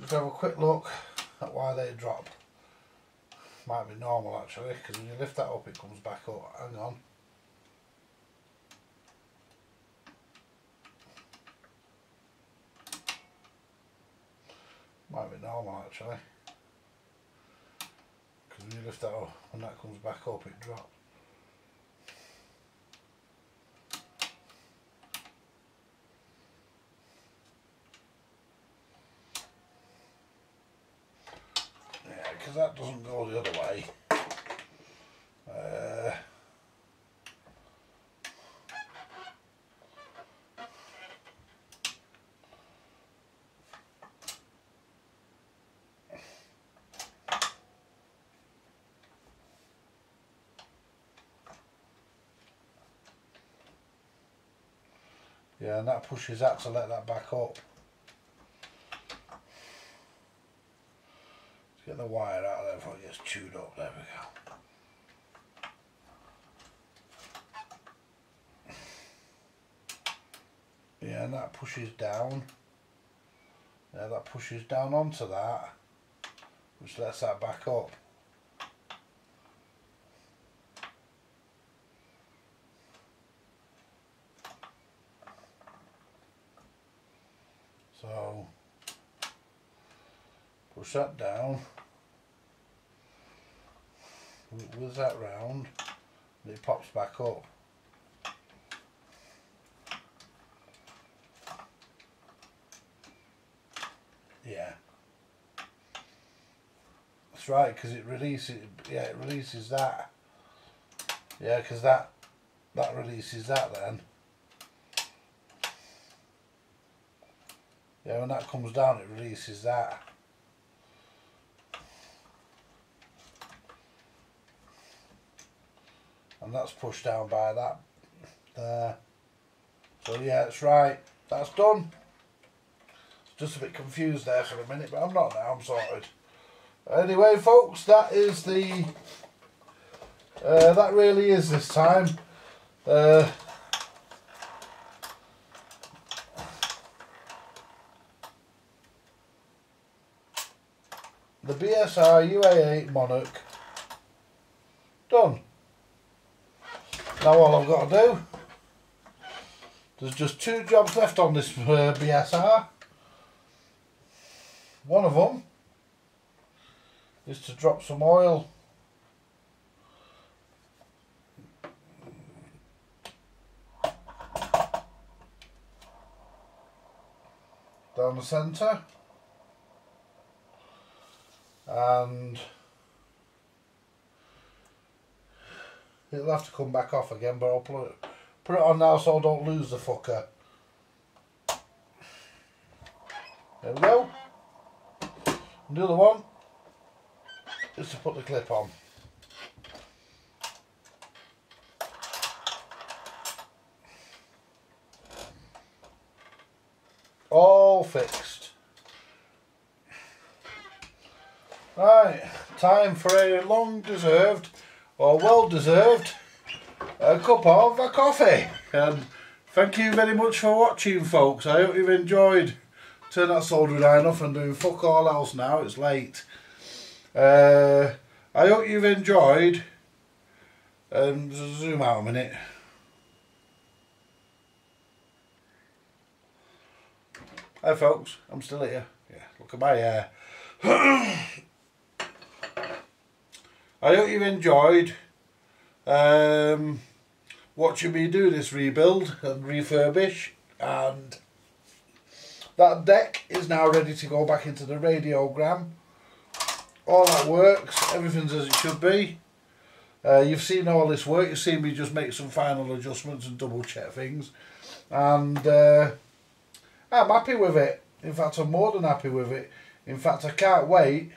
just have a quick look at why they drop. Might be normal actually, because when you lift that up it comes back up. Hang on. Might be normal actually, because when you lift that up, when that comes back up it drops. Because that doesn't go the other way. Yeah, and that pushes that to let that back up. Get the wire out of there before it gets chewed up. There we go. Yeah, and that pushes down. Yeah, that pushes down onto that, which lets that back up. So push that down. With that round, and it pops back up. Yeah, that's right, because it releases. Yeah, it releases that. Yeah, because that releases that then. Yeah, when that comes down, it releases that. And that's pushed down by that there. So yeah, it's right. That's done. Just a bit confused there for a minute, but I'm not now. I'm sorted. Anyway, folks, that is the. That really is this time. The Bsr Ua8 Monarch done. Now all I've got to do, there's just 2 jobs left on this Bsr. One of them is to drop some oil down the centre, and it'll have to come back off again, but I'll put it on now so I don't lose the fucker. There we go. And the other one is to put the clip on. All fixed. Right, time for a long deserved, or well deserved, cup of coffee. And thank you very much for watching, folks. I hope you've enjoyed. Turn that soldering iron off and doing fuck all else now, it's late. I hope you've enjoyed. Zoom out a minute. Hi folks, I'm still here. Yeah, look at my hair. I hope you've enjoyed. My watching me do this rebuild and refurbish, and that deck is now ready to go back into the radiogram. All that works, everything's as it should be. You've seen all this work, you've seen me just make some final adjustments and double check things, and I'm happy with it. In fact, I'm more than happy with it. In fact, I can't wait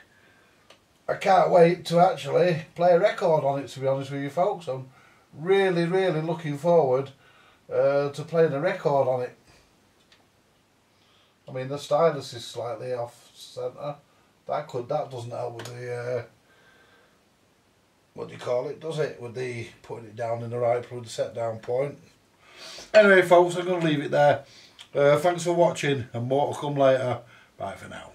to actually play a record on it, to be honest with you folks. I'm really looking forward to playing a record on it. I mean, the stylus is slightly off centre. That doesn't help with the what do you call it, does it? With the putting it down in the right set down point. Anyway folks, I'm going to leave it there. Thanks for watching, and more to come later. Bye for now.